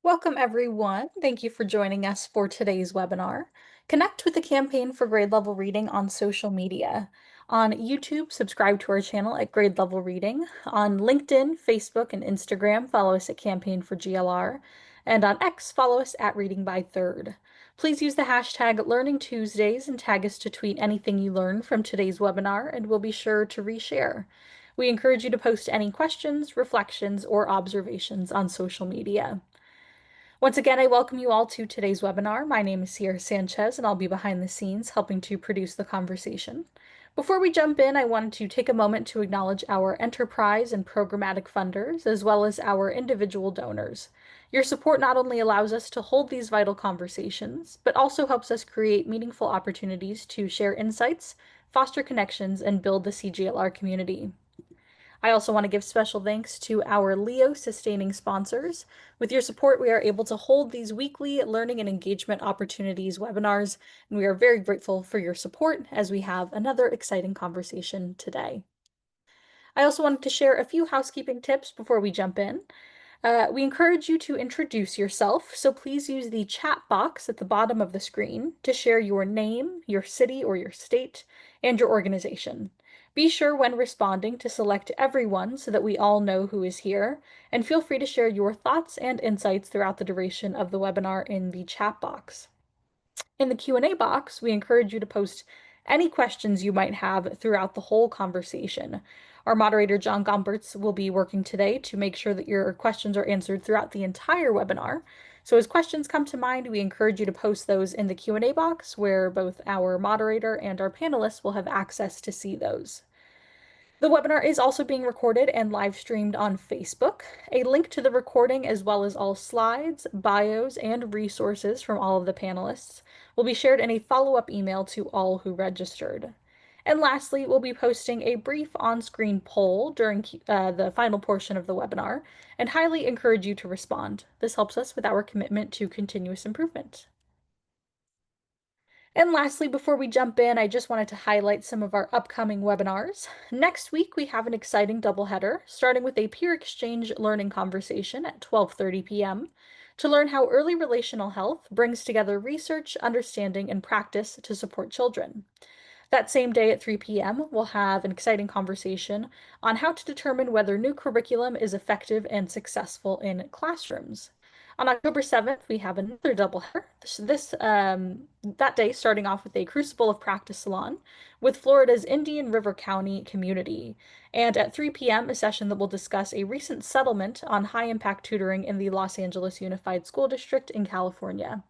Welcome, everyone. Thank you for joining us for today's webinar. Connect with the campaign for grade level reading on social media. On YouTube, subscribe to our channel at Grade Level Reading. On LinkedIn, Facebook, and Instagram, follow us at Campaign for GLR. And on X, follow us at Reading by Third. Please use the hashtag Learning Tuesdays and tag us to tweet anything you learned from today's webinar, and we'll be sure to reshare. We encourage you to post any questions, reflections, or observations on social media. Once again, I welcome you all to today's webinar. My name is Sierra Sanchez, and I'll be behind the scenes helping to produce the conversation. Before we jump in, I wanted to take a moment to acknowledge our enterprise and programmatic funders, as well as our individual donors. Your support not only allows us to hold these vital conversations, but also helps us create meaningful opportunities to share insights, foster connections, and build the CGLR community. I also want to give special thanks to our Leo sustaining sponsors. With your support, we are able to hold these weekly learning and engagement opportunities webinars, and we are very grateful for your support as we have another exciting conversation today. I also wanted to share a few housekeeping tips before we jump in. We encourage you to introduce yourself, so please use the chat box at the bottom of the screen to share your name, your city or your state, and your organization. Be sure when responding to select everyone so that we all know who is here, and feel free to share your thoughts and insights throughout the duration of the webinar in the chat box. In the Q&A box, we encourage you to post any questions you might have throughout the whole conversation. Our moderator, John Gompertz, will be working today to make sure that your questions are answered throughout the entire webinar. So as questions come to mind, we encourage you to post those in the Q&A box where both our moderator and our panelists will have access to see those. The webinar is also being recorded and live streamed on Facebook. A link to the recording, as well as all slides, bios, and resources from all of the panelists, will be shared in a follow-up email to all who registered. And lastly, we'll be posting a brief on-screen poll during the final portion of the webinar, and highly encourage you to respond. This helps us with our commitment to continuous improvement. And lastly, before we jump in, I just wanted to highlight some of our upcoming webinars. Next week, we have an exciting doubleheader, starting with a peer exchange learning conversation at 12:30 p.m. to learn how early relational health brings together research, understanding, and practice to support children. That same day at 3 p.m., we'll have an exciting conversation on how to determine whether new curriculum is effective and successful in classrooms. On October 7th, we have another doubleheader. That day, starting off with a Crucible of Practice Salon with Florida's Indian River County community. And at 3 p.m., a session that will discuss a recent settlement on high-impact tutoring in the Los Angeles Unified School District in California.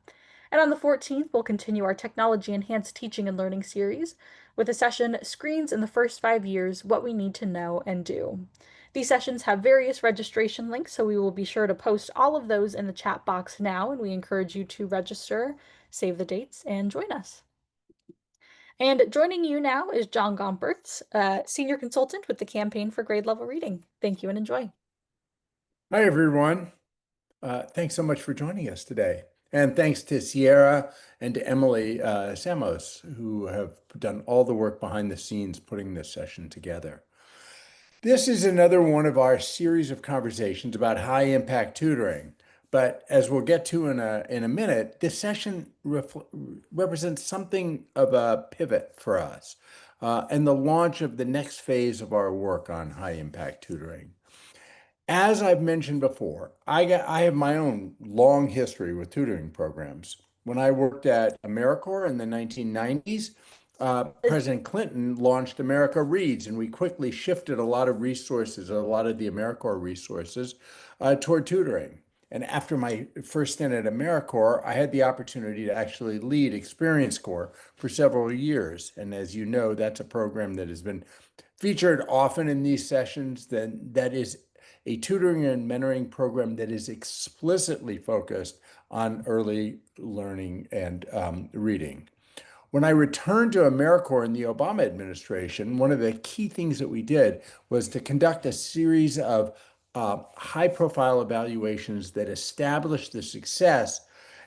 And on the 14th, we'll continue our technology enhanced teaching and learning series with a session Screens in the First 5 Years, What We Need to Know and Do. These sessions have various registration links, so we will be sure to post all of those in the chat box now, and we encourage you to register, save the dates, and join us. And joining you now is John Gompertz, Senior Consultant with the Campaign for Grade Level Reading. Thank you and enjoy. Hi, everyone. Thanks so much for joining us today. And thanks to Sierra and to Emily Samos, who have done all the work behind the scenes putting this session together. This is another one of our series of conversations about high-impact tutoring. But as we'll get to in a minute, this session represents something of a pivot for us and the launch of the next phase of our work on high-impact tutoring. As I've mentioned before, I have my own long history with tutoring programs. When I worked at AmeriCorps in the 1990s, President Clinton launched America Reads, and we quickly shifted a lot of resources, a lot of the AmeriCorps resources, toward tutoring. And after my first stint at AmeriCorps, I had the opportunity to actually lead Experience Corps for several years. And as you know, that's a program that has been featured often in these sessions. That is a tutoring and mentoring program that is explicitly focused on early learning and reading. When I returned to AmeriCorps in the Obama administration, one of the key things that we did was to conduct a series of high-profile evaluations that established the success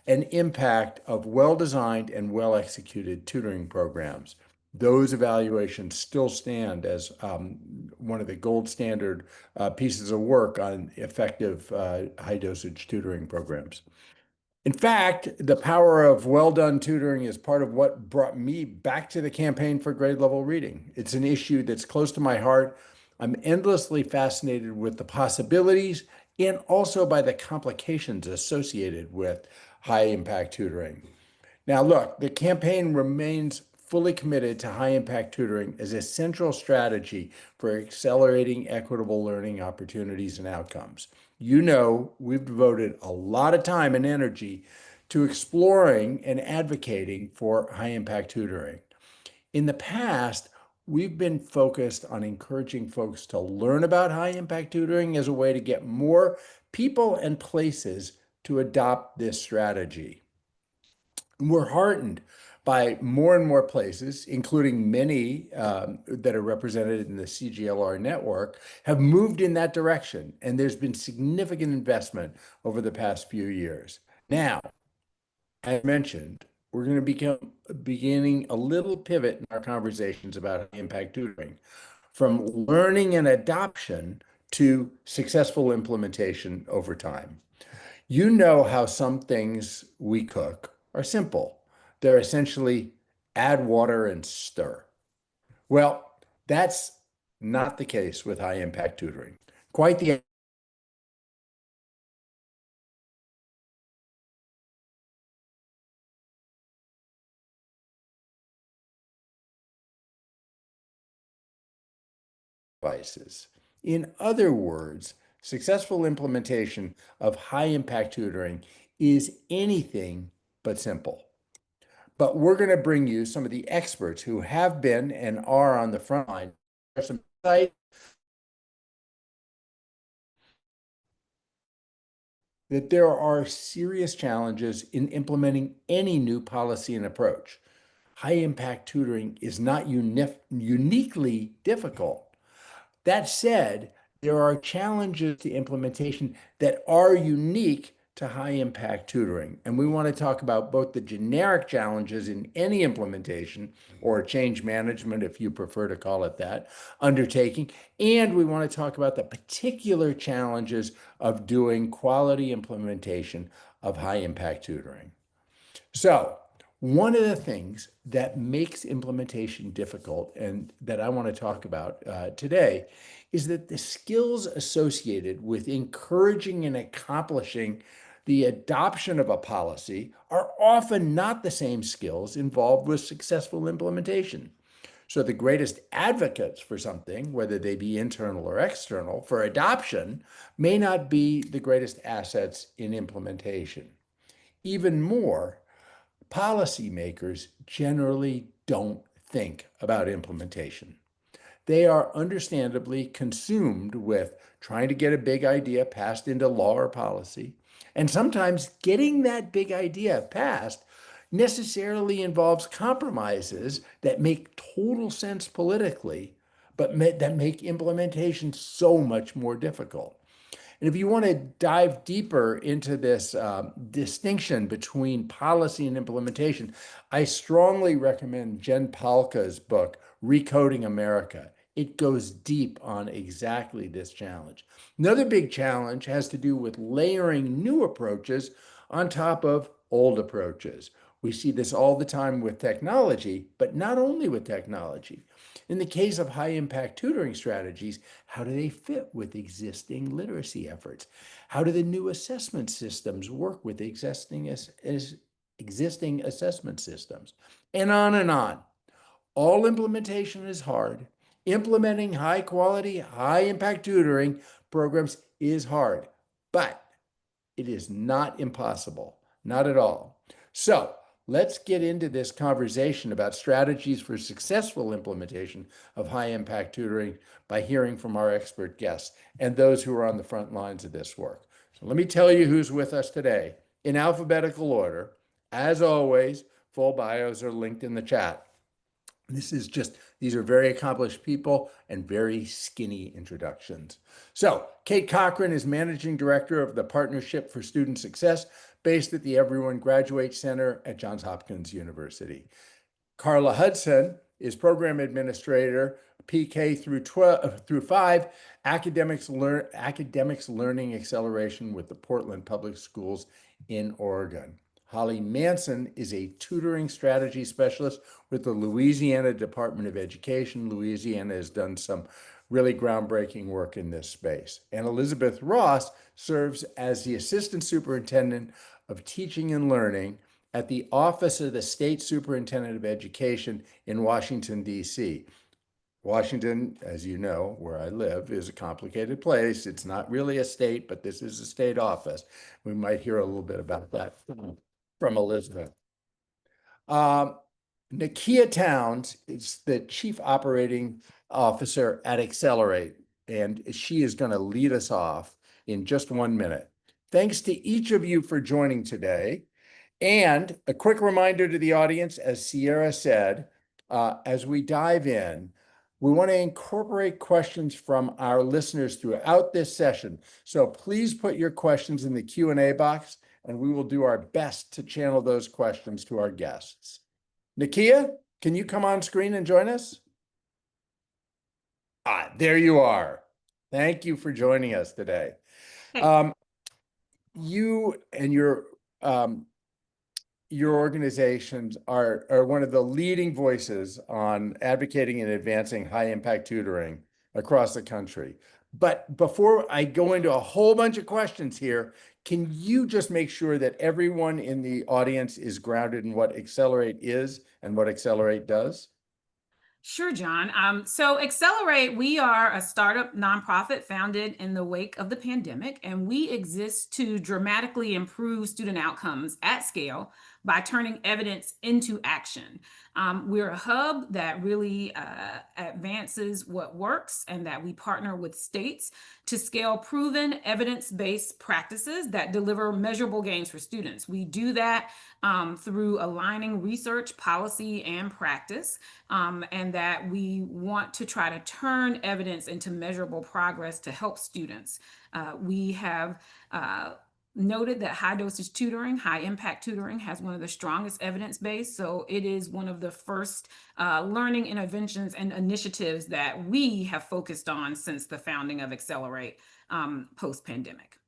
and impact of well-designed and well-executed tutoring programs. those evaluations still stand as one of the gold standard pieces of work on effective high dosage tutoring programs. In fact, the power of well-done tutoring is part of what brought me back to the campaign for grade level reading. It's an issue that's close to my heart. I'm endlessly fascinated with the possibilities and also by the complications associated with high impact tutoring. Now, look, the campaign remains fully committed to high impact tutoring as a central strategy for accelerating equitable learning opportunities and outcomes. You know, we've devoted a lot of time and energy to exploring and advocating for high impact tutoring. In the past, we've been focused on encouraging folks to learn about high impact tutoring as a way to get more people and places to adopt this strategy. We're heartened by more and more places, including many that are represented in the CGLR network, have moved in that direction, and there's been significant investment over the past few years. Now, as mentioned, we're going to become beginning a little pivot in our conversations about impact tutoring, from learning and adoption to successful implementation over time. You know how some things we cook are simple. They're essentially add water and stir. Well, that's not the case with high impact tutoring. Quite the devices. In other words, successful implementation of high impact tutoring is anything but simple. But we're going to bring you some of the experts who have been and are on the front line. There's some insight that there are serious challenges in implementing any new policy and approach. High impact tutoring is not uniquely difficult. That said, there are challenges to implementation that are unique to high impact tutoring. And we want to talk about both the generic challenges in any implementation or change management, if you prefer to call it that, undertaking. And we want to talk about the particular challenges of doing quality implementation of high impact tutoring. So, one of the things that makes implementation difficult and that I want to talk about today is that the skills associated with encouraging and accomplishing the adoption of a policy are often not the same skills involved with successful implementation. So, the greatest advocates for something, whether they be internal or external, for adoption may not be the greatest assets in implementation. Even more, policymakers generally don't think about implementation. They are understandably consumed with trying to get a big idea passed into law or policy. And sometimes getting that big idea passed necessarily involves compromises that make total sense politically, but that make implementation so much more difficult. And if you want to dive deeper into this distinction between policy and implementation, I strongly recommend Jen Palka's book, Recoding America. It goes deep on exactly this challenge. Another big challenge has to do with layering new approaches on top of old approaches. We see this all the time with technology, but not only with technology. In the case of high impact tutoring strategies, how do they fit with existing literacy efforts? How do the new assessment systems work with existing assessment systems? And on and on. All implementation is hard. Implementing high quality, high impact tutoring programs is hard, but it is not impossible, not at all. So let's get into this conversation about strategies for successful implementation of high impact tutoring by hearing from our expert guests and those who are on the front lines of this work. So let me tell you who's with us today in alphabetical order. As always, full bios are linked in the chat. These are very accomplished people and very skinny introductions. So, Kate Cochran is Managing Director of the Partnership for Student Success, based at the Everyone Graduates Center at Johns Hopkins University. Carla Hudson is program administrator, PK through 12 through 5, academics learning acceleration with the Portland Public Schools in Oregon. Holly Manson is a tutoring strategy specialist with the Louisiana Department of Education. Louisiana has done some really groundbreaking work in this space. And Elizabeth Ross serves as the assistant superintendent of teaching and learning at the Office of the State Superintendent of Education in Washington, D.C. Washington, as you know, where I live, is a complicated place. It's not really a state, but this is a state office. We might hear a little bit about that from Elizabeth. Um, Nakia Towns is the Chief Operating Officer at Accelerate, and she is going to lead us off in just 1 minute. Thanks to each of you for joining today. And a quick reminder to the audience, as Sierra said, as we dive in, we want to incorporate questions from our listeners throughout this session. So please put your questions in the Q&A box, and we will do our best to channel those questions to our guests. Nakia, can you come on screen and join us? There you are. Thank you for joining us today. Hey. You and your organizations are one of the leading voices on advocating and advancing high impact tutoring across the country. But before I go into a whole bunch of questions here, can you just make sure that everyone in the audience is grounded in what Accelerate is and what Accelerate does? Sure, John. So Accelerate, we are a startup nonprofit founded in the wake of the pandemic, and we exist to dramatically improve student outcomes at scale by turning evidence into action. We're a hub that really advances what works and that we partner with states to scale proven evidence-based practices that deliver measurable gains for students. We do that through aligning research, policy, and practice, and that we want to try to turn evidence into measurable progress to help students. We have noted that high dosage tutoring, high impact tutoring has one of the strongest evidence base. So it is one of the first learning interventions and initiatives that we have focused on since the founding of Accelerate post-pandemic.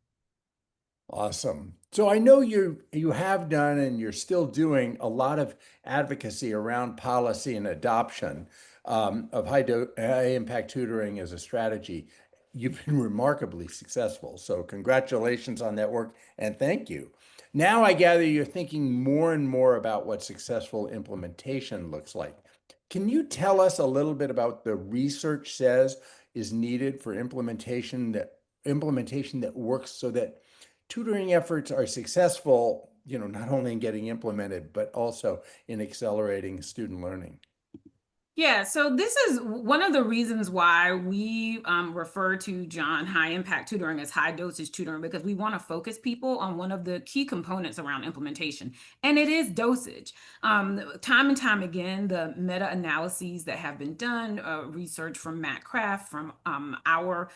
Awesome. So I know you have done and you're still doing a lot of advocacy around policy and adoption of high impact tutoring as a strategy. You've been remarkably successful. So congratulations on that work and thank you. Now I gather you're thinking more and more about what successful implementation looks like. Can you tell us a little bit about the research says is needed for implementation that works so that tutoring efforts are successful, not only in getting implemented, but also in accelerating student learning? Yeah, so this is one of the reasons why we refer to John high impact tutoring as high dosage tutoring, because we want to focus people on one of the key components around implementation, and it is dosage. Time and time again, the meta analyses that have been done, research from Matt Kraft, from our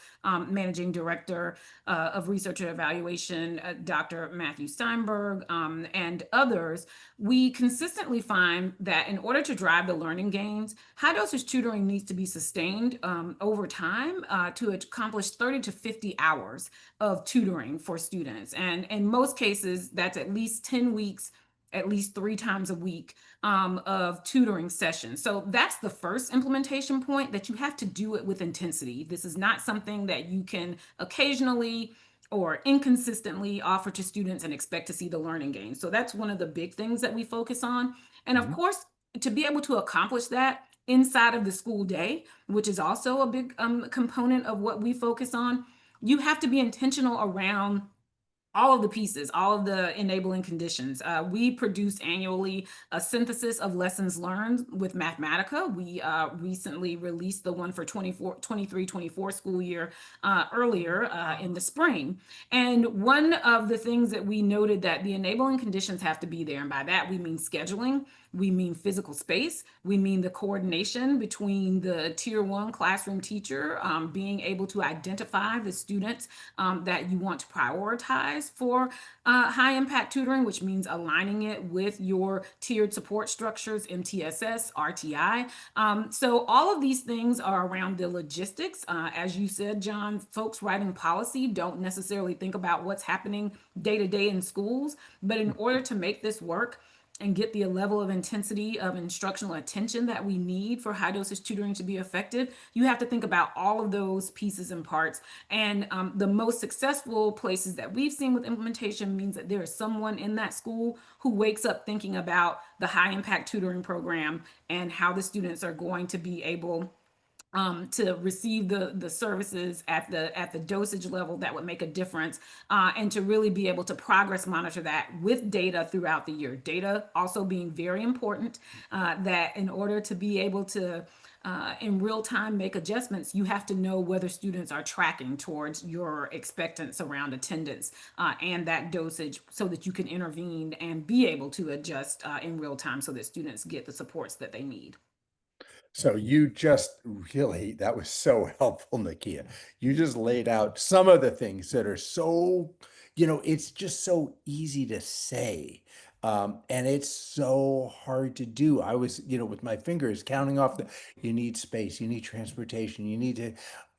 managing director of research and evaluation, Dr. Matthew Steinberg, and others, we consistently find that in order to drive the learning gains, high dosage tutoring needs to be sustained over time to accomplish 30 to 50 hours of tutoring for students. And in most cases, that's at least 10 weeks, at least 3 times a week of tutoring sessions. So that's the first implementation point, that you have to do it with intensity. This is not something that you can occasionally or inconsistently offer to students and expect to see the learning gains. So that's one of the big things that we focus on. And of course, to be able to accomplish that inside of the school day, which is also a big component of what we focus on, you have to be intentional around all of the pieces, all of the enabling conditions. We produce annually a synthesis of lessons learned with Mathematica. We recently released the one for 23-24 school year earlier in the spring. And one of the things that we noted, that the enabling conditions have to be there. And by that, we mean scheduling, we mean physical space, we mean the coordination between the tier 1 classroom teacher being able to identify the students that you want to prioritize price for high impact tutoring, which means aligning it with your tiered support structures, MTSS, RTI. So all of these things are around the logistics. As you said, John, folks writing policy don't necessarily think about what's happening day to day in schools. But in order to make this work, and get the level of intensity of instructional attention that we need for high dosage tutoring to be effective, you have to think about all of those pieces and parts. And the most successful places that we've seen with implementation means that there is someone in that school who wakes up thinking about the high impact tutoring program and how the students are going to be able to receive the services at the dosage level that would make a difference, and to really be able to progress monitor that with data throughout the year. Data also being very important, that in order to be able to in real time make adjustments, you have to know whether students are tracking towards your expectance around attendance and that dosage, so that you can intervene and be able to adjust in real time so that students get the supports that they need. So you just really, that was so helpful, Nakia. You just laid out some of the things that are so, it's just so easy to say. And it's so hard to do. I was, with my fingers counting off you need space, you need transportation,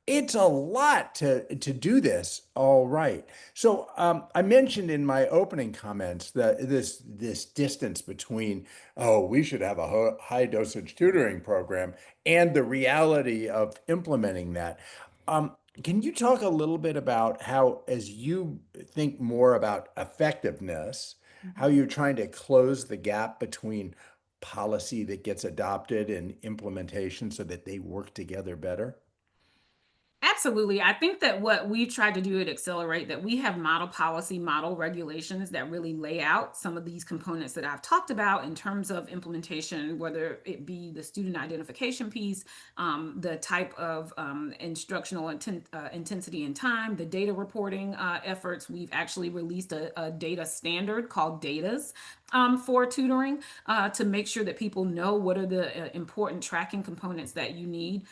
it's a lot to do this all right. So I mentioned in my opening comments that this distance between, oh, we should have a high dosage tutoring program and the reality of implementing that. Um, can you talk a little bit about how, as you think more about effectiveness, how Mhm. you're trying to close the gap between policy that gets adopted and implementation so that they work together better? Absolutely. I think that what we tried to do at Accelerate, that we have model policy, model regulations that really lay out some of these components that I've talked about in terms of implementation, whether it be the student identification piece, the type of instructional intensity and time, the data reporting efforts. We've actually released a data standard called DATAs for tutoring, to make sure that people know what are the important tracking components that you need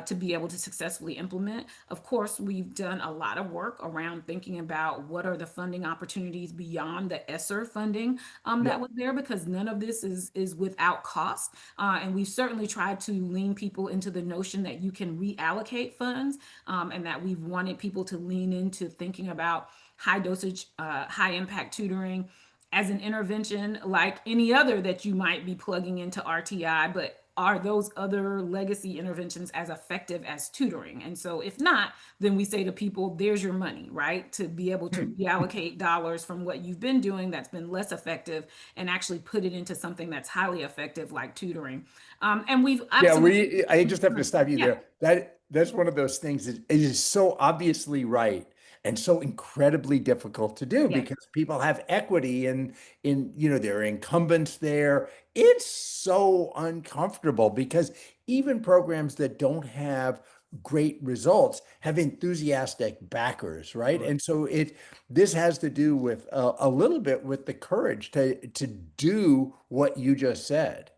to be able to successfully implement. Of course, we've done a lot of work around thinking about what are the funding opportunities beyond the ESSER funding Yeah. that was there, because none of this is without cost. And we've certainly tried to lean people into the notion that you can reallocate funds, and that we've wanted people to lean into thinking about high dosage, high impact tutoring as an intervention like any other that you might be plugging into RTI, but are those other legacy interventions as effective as tutoring? And so if not, then we say to people, there's your money, right? To be able to Hmm. reallocate dollars from what you've been doing that's been less effective and actually put it into something that's highly effective like tutoring. And we've Yeah, absolutely, I just have to stop you yeah, there. That's one of those things that it is so obviously right and so incredibly difficult to do yeah. because people have equity there are incumbents there. It's so uncomfortable because even programs that don't have great results have enthusiastic backers, right? And so this has to do with a little bit with the courage to do what you just said.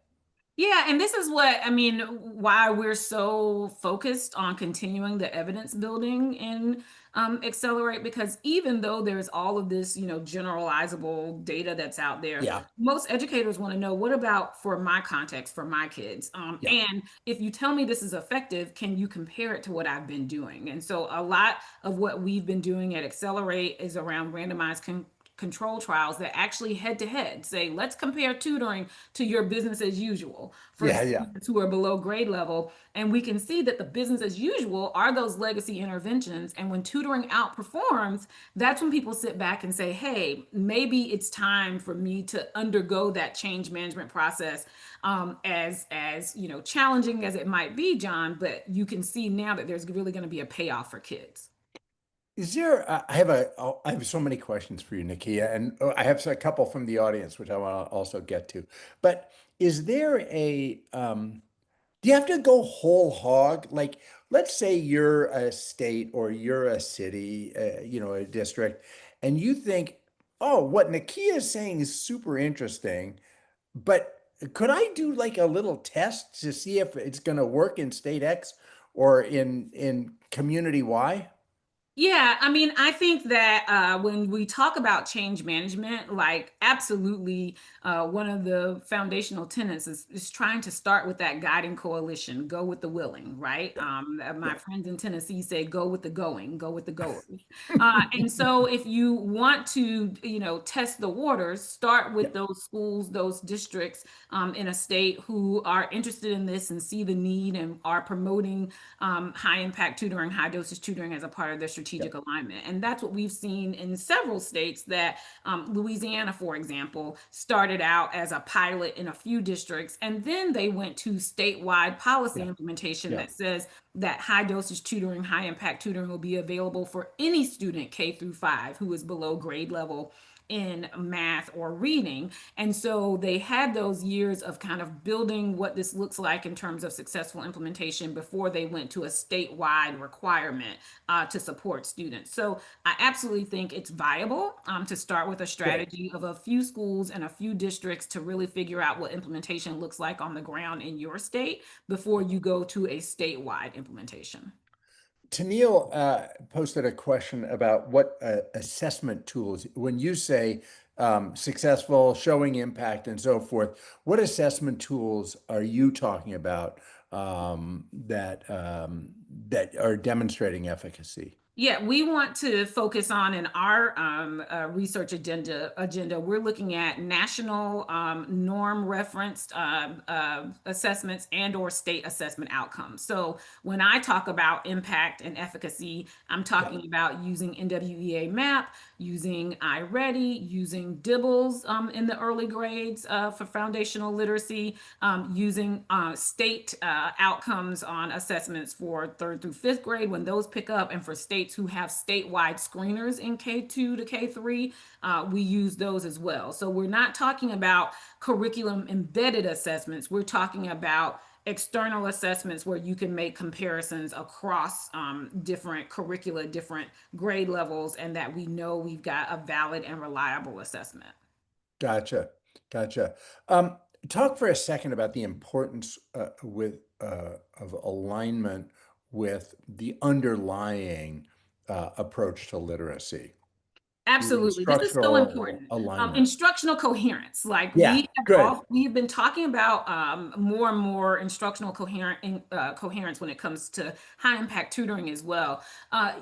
Yeah, and this is what I mean, why we're so focused on continuing the evidence building in Accelerate, because even though there's all of this, generalizable data that's out there, Yeah. most educators want to know, what about for my context, for my kids? Yeah. And if you tell me this is effective, can you compare it to what I've been doing? And so a lot of what we've been doing at Accelerate is around randomized control trials that actually head to head say, let's compare tutoring to your business as usual for Yeah, yeah. students who are below grade level. And we can see that the business as usual are those legacy interventions. And when tutoring outperforms, that's when people sit back and say, hey, maybe it's time for me to undergo that change management process, as challenging as it might be, John. But you can see now that there's really going to be a payoff for kids. Is there, I have so many questions for you, Nakia, and I have a couple from the audience, which I want to also get to. But is there do you have to go whole hog? Like, let's say you're a state or you're a city, a district, and you think, oh, what Nakia is saying is super interesting, but could I do like a little test to see if it's going to work in state X or in community Y? Yeah, I mean, I think that when we talk about change management, like absolutely, one of the foundational tenets is trying to start with that guiding coalition, go with the willing, right? My Yeah. friends in Tennessee say, go with the going, go with the goers. And so if you want to, test the waters, start Yeah. with those schools, those districts in a state who are interested in this and see the need and are promoting high impact tutoring, high dosage tutoring as a part of their Yeah. strategic alignment. And that's what we've seen in several states that Louisiana, for example, started out as a pilot in a few districts, and then they went to statewide policy Yeah. implementation Yeah. that says that high dosage tutoring, high impact tutoring will be available for any student K through 5 who is below grade level in math or reading. And so they had those years of kind of building what this looks like in terms of successful implementation before they went to a statewide requirement to support students. So I absolutely think it's viable to start with a Great. strategy of a few schools and a few districts to really figure out what implementation looks like on the ground in your state before you go to a statewide implementation. Tennille posted a question about what assessment tools, when you say successful, showing impact, and so forth, what assessment tools are you talking about that are demonstrating efficacy? Yeah, we want to focus on in our research agenda. We're looking at national norm referenced assessments and or state assessment outcomes. So when I talk about impact and efficacy, I'm Yeah. talking about using NWEA MAP, using iReady, using DIBBLES in the early grades for foundational literacy, using state outcomes on assessments for third through fifth grade when those pick up, and for states who have statewide screeners in K2 to K3, we use those as well. So we're not talking about curriculum embedded assessments, we're talking about external assessments where you can make comparisons across different curricula, different grade levels, and that we know we've got a valid and reliable assessment. Gotcha. Gotcha. Talk for a second about the importance of alignment with the underlying approach to literacy, the Absolutely. This is so instructional important. alignment. Instructional coherence. Like Yeah, good. we have been talking about more and more instructional coherence when it comes to high impact tutoring as well.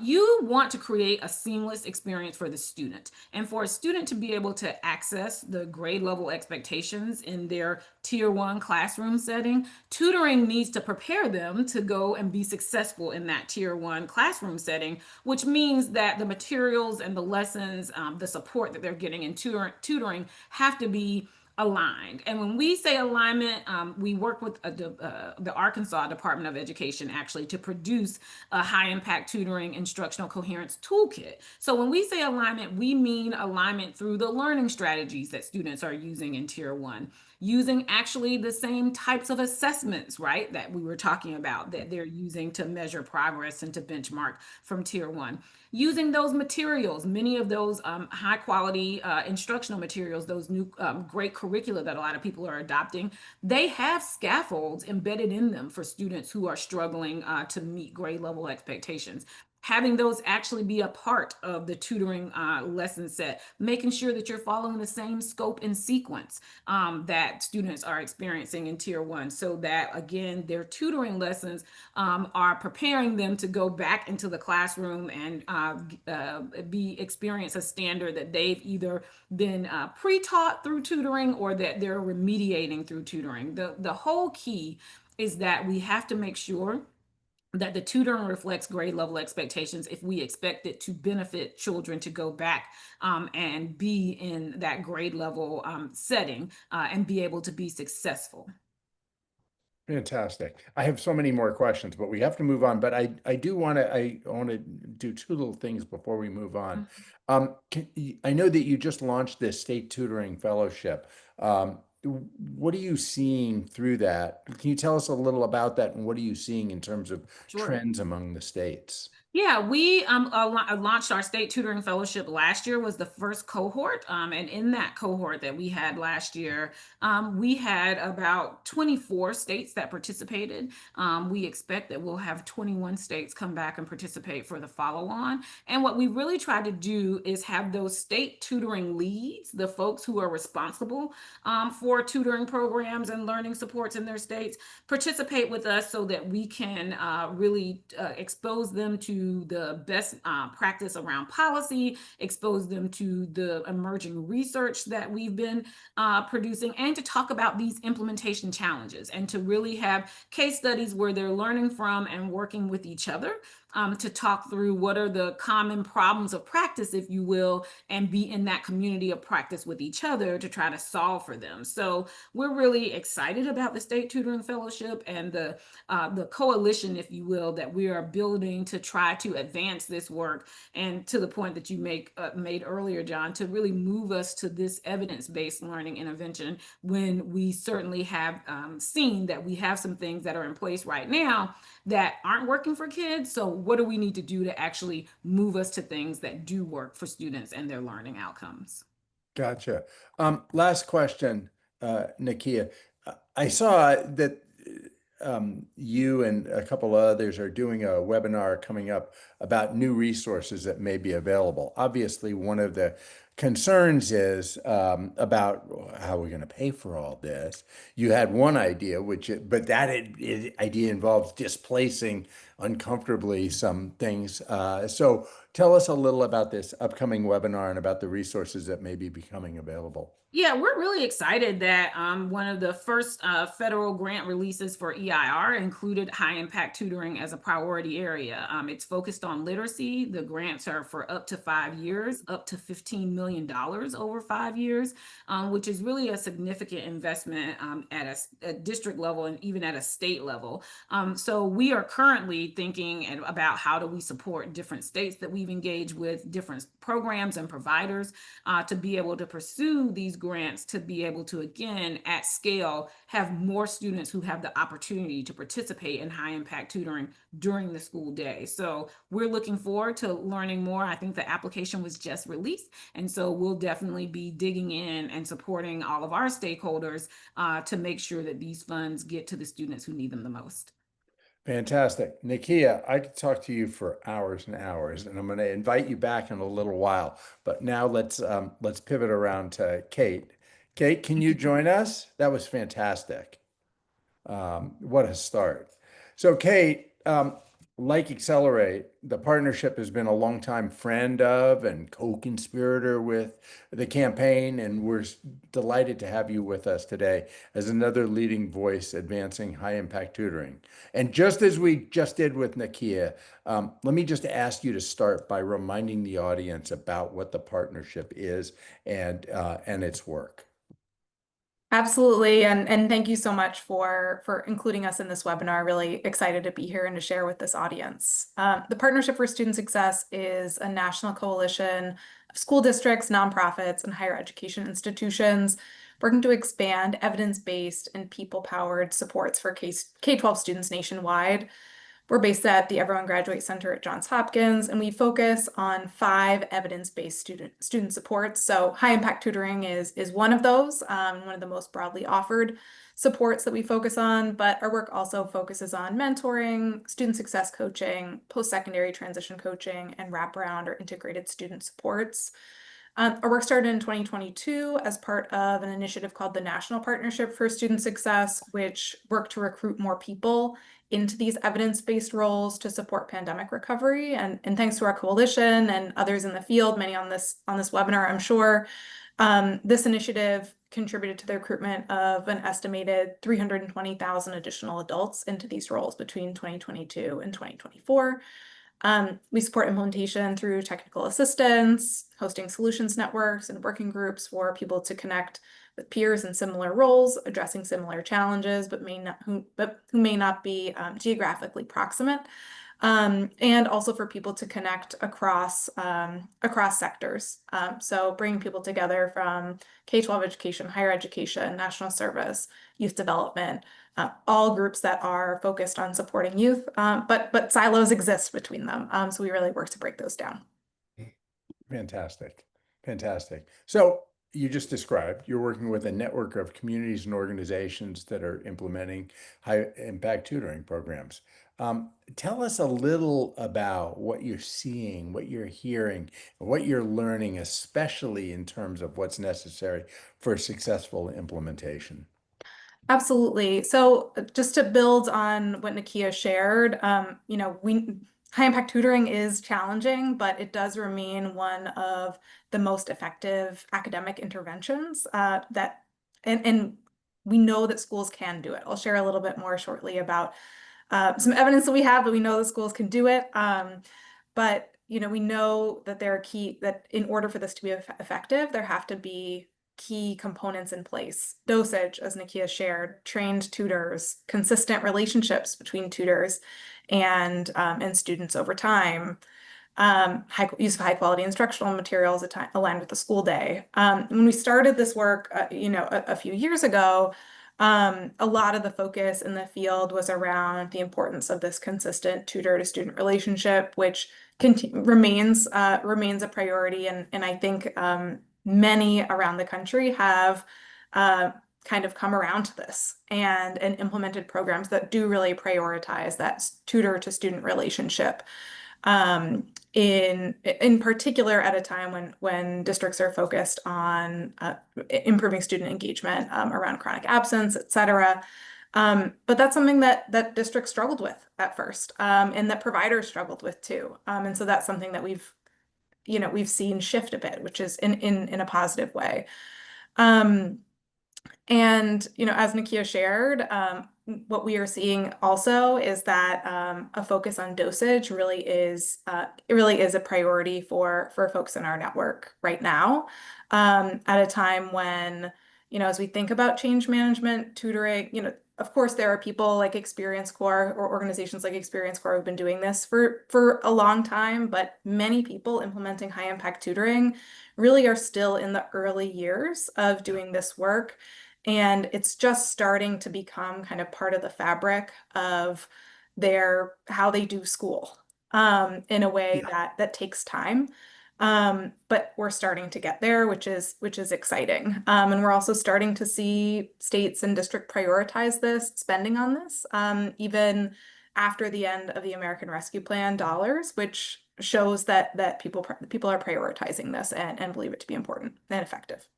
You want to create a seamless experience for the student, and for a student to be able to access the grade level expectations in their tier one classroom setting. Tutoring needs to prepare them to go and be successful in that tier one classroom setting, which means that the materials and the lessons, the support that they're getting in tutoring have to be aligned. And when we say alignment, we work with the Arkansas Department of Education actually to produce a high impact tutoring instructional coherence toolkit. So when we say alignment, we mean alignment through the learning strategies that students are using in tier one, using actually the same types of assessments, right, that we were talking about that they're using to measure progress and to benchmark from tier one. Using those materials, many of those high quality instructional materials, those new great curricula that a lot of people are adopting, they have scaffolds embedded in them for students who are struggling to meet grade level expectations. Having those actually be a part of the tutoring lesson set, making sure that you're following the same scope and sequence that students are experiencing in tier one, so that again, their tutoring lessons are preparing them to go back into the classroom and be experience a standard that they've either been pre-taught through tutoring or that they're remediating through tutoring. The whole key is that we have to make sure that the tutoring reflects grade level expectations if we expect it to benefit children to go back and be in that grade level setting and be able to be successful. Fantastic. I have so many more questions, but we have to move on. But I want to do two little things before we move on. I know that you just launched this state tutoring fellowship. What are you seeing through that? Can you tell us a little about that, and what are you seeing in terms of Sure. trends among the states? Yeah, we launched our state tutoring fellowship last year, was the first cohort. And in that cohort that we had last year, we had about 24 states that participated. We expect that we'll have 21 states come back and participate for the follow on. And what we really try to do is have those state tutoring leads, the folks who are responsible for tutoring programs and learning supports in their states, participate with us so that we can really expose them to the best practice around policy, expose them to the emerging research that we've been producing, and to talk about these implementation challenges and to really have case studies where they're learning from and working with each other to talk through what are the common problems of practice, if you will, and be in that community of practice with each other to try to solve for them. So we're really excited about the State Tutoring Fellowship and the coalition, if you will, that we are building to try to advance this work. And to the point that you made earlier, John, to really move us to this evidence-based learning intervention, when we certainly have seen that we have some things that are in place right now that aren't working for kids. So what do we need to do to actually move us to things that do work for students and their learning outcomes? Gotcha. Last question, Nakia. I saw that you and a couple of others are doing a webinar coming up about new resources that may be available. Obviously, one of the concerns is about how we're going to pay for all this. You had one idea, but that idea involves displacing uncomfortably some things. So tell us a little about this upcoming webinar and about the resources that may be becoming available. Yeah, we're really excited that one of the first federal grant releases for EIR included high impact tutoring as a priority area. It's focused on literacy. The grants are for up to 5 years, up to $15 million over 5 years, which is really a significant investment at a district level and even at a state level. So we are currently thinking about how do we support different states that we've engaged with, different programs and providers to be able to pursue these grants, to be able to, again, at scale, have more students who have the opportunity to participate in high impact tutoring during the school day. So we're looking forward to learning more. I think the application was just released. And so we'll definitely be digging in and supporting all of our stakeholders to make sure that these funds get to the students who need them the most. Fantastic. Nakia, I could talk to you for hours and hours, and I'm going to invite you back in a little while. But now let's pivot around to Kate. Kate, can you join us? That was fantastic. What a start. So, Kate, like Accelerate, the partnership has been a longtime friend of and co-conspirator with the campaign, and we're delighted to have you with us today as another leading voice advancing high impact tutoring. And just as we just did with Nakia, let me just ask you to start by reminding the audience about what the partnership is and its work. Absolutely. And thank you so much for including us in this webinar. Really excited to be here and to share with this audience. The Partnership for Student Success is a national coalition of school districts, nonprofits, and higher education institutions working to expand evidence-based and people-powered supports for K-12 students nationwide. We're based at the Everyone Graduate Center at Johns Hopkins, and we focus on 5 evidence-based student supports. So high impact tutoring is one of those, one of the most broadly offered supports that we focus on, but our work also focuses on mentoring, student success coaching, post-secondary transition coaching, and wraparound or integrated student supports. Our work started in 2022 as part of an initiative called the National Partnership for Student Success, which worked to recruit more people into these evidence-based roles to support pandemic recovery. And thanks to our coalition and others in the field, many on this webinar, I'm sure, this initiative contributed to the recruitment of an estimated 320,000 additional adults into these roles between 2022 and 2024. We support implementation through technical assistance, hosting solutions networks, and working groups for people to connect with peers in similar roles, addressing similar challenges, but who may not be geographically proximate. and also for people to connect across sectors. So bringing people together from K-12 education, higher education, national service, youth development, all groups that are focused on supporting youth, but silos exist between them. So we really work to break those down. Fantastic. Fantastic. So you just described you're working with a network of communities and organizations that are implementing high impact tutoring programs. Tell us a little about what you're seeing, what you're hearing, what you're learning, especially in terms of what's necessary for successful implementation. Absolutely. So just to build on what Nakia shared, high impact tutoring is challenging, but it does remain one of the most effective academic interventions and we know that schools can do it. I'll share a little bit more shortly about some evidence that we have, but we know the schools can do it. But we know that that in order for this to be effective, there have to be key components in place. Dosage, as Nakia shared, trained tutors, consistent relationships between tutors and students over time, use of high quality instructional materials aligned with the school day. When we started this work, a few years ago, a lot of the focus in the field was around the importance of this consistent tutor to student relationship, which remains a priority. And I think many around the country have kind of come around to this and implemented programs that do really prioritize that tutor to student relationship. In particular at a time when districts are focused on improving student engagement around chronic absence, et cetera. But that's something that districts struggled with at first, and that providers struggled with too. And so that's something that we've seen shift a bit, which is in a positive way. And as Nakia shared, what we are seeing also is that a focus on dosage really is a priority for folks in our network right now. At a time when, as we think about change management, tutoring, of course, there are people like Experience Corps or organizations like Experience Corps who've been doing this for a long time, but many people implementing high impact tutoring really are still in the early years of doing this work. And it's just starting to become kind of part of the fabric of how they do school in a way that takes time. But we're starting to get there, which is exciting. And we're also starting to see states and district prioritize this spending on this, even after the end of the American Rescue Plan dollars, which shows that people are prioritizing this and believe it to be important and effective.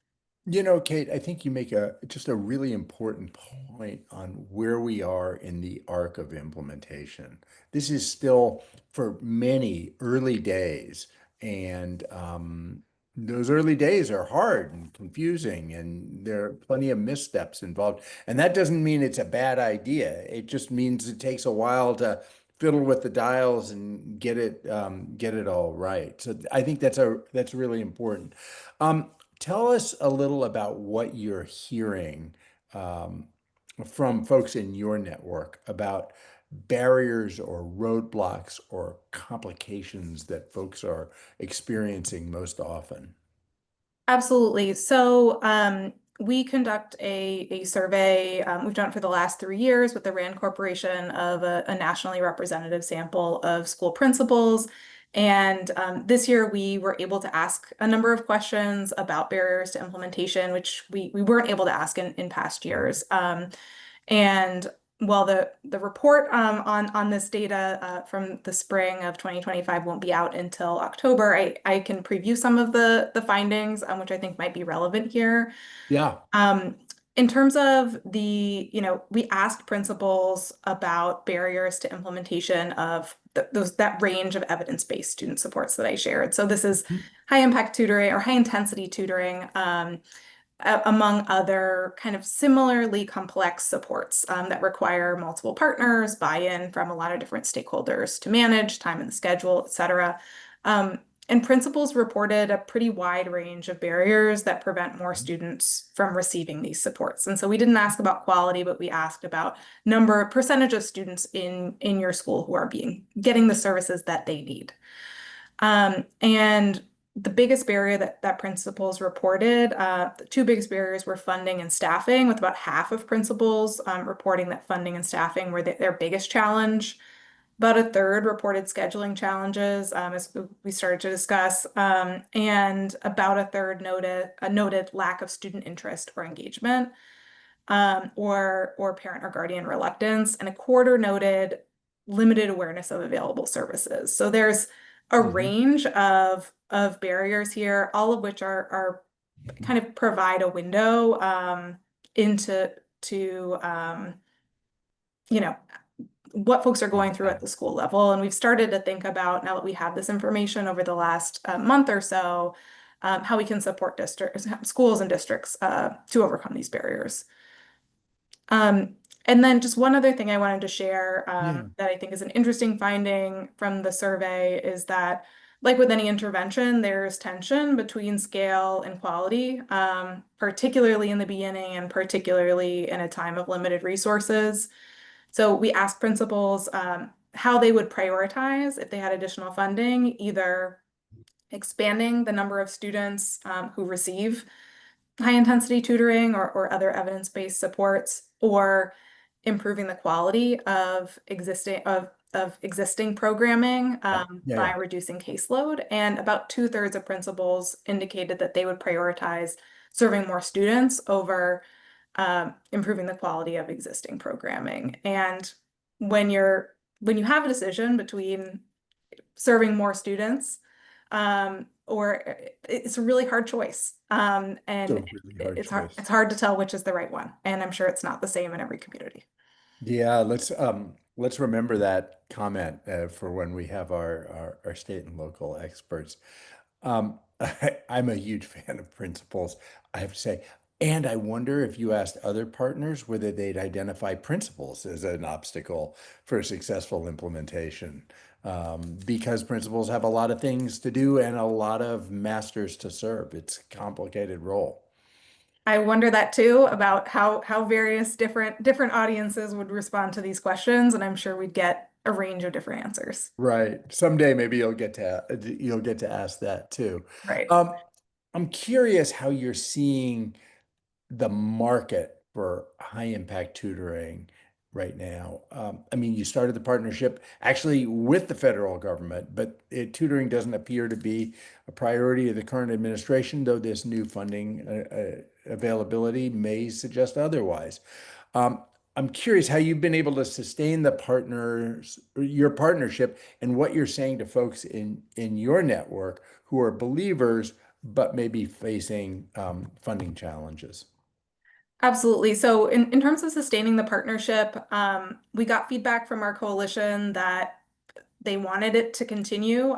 Kate, I think you make just a really important point on where we are in the arc of implementation. This is still, for many, early days, and those early days are hard and confusing, and there are plenty of missteps involved. And that doesn't mean it's a bad idea. It just means it takes a while to fiddle with the dials and get it all right. So I think that's really important. Um, Tell us a little about what you're hearing um, from folks in your network about barriers or roadblocks or complications that folks are experiencing most often. Absolutely. So we conduct a survey. We've done it for the last 3 years with the RAND Corporation of a nationally representative sample of school principals. And this year we were able to ask a number of questions about barriers to implementation, which we weren't able to ask in past years. And while the report on this data from the spring of 2025 won't be out until October, I can preview some of the findings, which I think might be relevant here. Yeah. In terms of we asked principals about barriers to implementation of that range of evidence-based student supports that I shared. So this is high impact tutoring or high intensity tutoring, among other kind of similarly complex supports that require multiple partners, buy-in from a lot of different stakeholders to manage time and the schedule, et cetera. And principals reported a pretty wide range of barriers that prevent more students from receiving these supports. And so we didn't ask about quality, but we asked about percentage of students in your school who are getting the services that they need. And the biggest barrier that principals reported, the two biggest barriers were funding and staffing, with about half of principals reporting that funding and staffing were their biggest challenge. About a third reported scheduling challenges, as we started to discuss, and about a third noted lack of student interest or engagement, or parent or guardian reluctance, and a quarter noted limited awareness of available services. So there's a range of barriers here, all of which are kind of provide a window into you know, what folks are going through at the school level. And we've started to think about, now that we have this information over the last month or so, how we can support schools and districts to overcome these barriers. And then just one other thing I wanted to share that I think is an interesting finding from the survey is that, like with any intervention, there's tension between scale and quality, particularly in the beginning and particularly in a time of limited resources. So we asked principals how they would prioritize if they had additional funding, either expanding the number of students who receive high intensity tutoring or other evidence-based supports, or improving the quality of existing programming by reducing caseload. And about 2/3 of principals indicated that they would prioritize serving more students over improving the quality of existing programming. And when you have a decision between serving more students, or it's a really hard choice. And it's hard to tell which is the right one. And I'm sure it's not the same in every community. Yeah, let's remember that comment for when we have our state and local experts. I'm a huge fan of principals, I have to say. And I wonder if you asked other partners whether they'd identify principals as an obstacle for a successful implementation. Because principals have a lot of things to do and a lot of masters to serve. It's a complicated role. I wonder that too, about how various different audiences would respond to these questions, and I'm sure we'd get a range of different answers. Right. Someday maybe you'll get to ask that too. Right. Um, I'm curious how you're seeing the market for high impact tutoring right now. I mean, you started the partnership actually with the federal government, but tutoring doesn't appear to be a priority of the current administration, though this new funding availability may suggest otherwise. Um, I'm curious how you've been able to sustain your partnership, and what you're saying to folks in your network who are believers but may be facing funding challenges. Absolutely. So in terms of sustaining the partnership, we got feedback from our coalition that they wanted it to continue.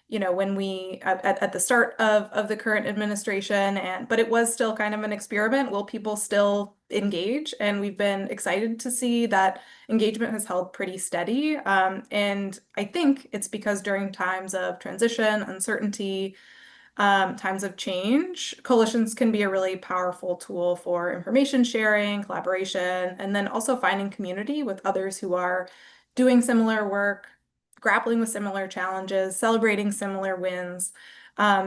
When we at the start of the current administration, but it was still kind of an experiment. Will people still engage? And we've been excited to see that engagement has held pretty steady. And I think it's because during times of transition, uncertainty, times of change, coalitions can be a really powerful tool for information sharing, collaboration, and then also finding community with others who are doing similar work, grappling with similar challenges, celebrating similar wins.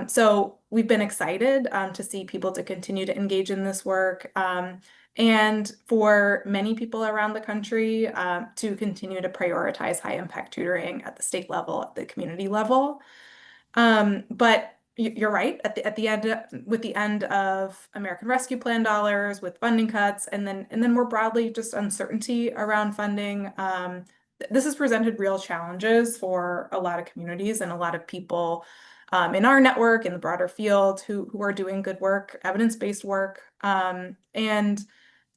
So we've been excited to see people to continue to engage in this work. And for many people around the country to continue to prioritize high impact tutoring at the state level, at the community level. But you're right, at the end, with the end of American Rescue Plan dollars, with funding cuts, and then more broadly, just uncertainty around funding. This has presented real challenges for a lot of communities and a lot of people in our network, in the broader field, who are doing good work, evidence-based work. And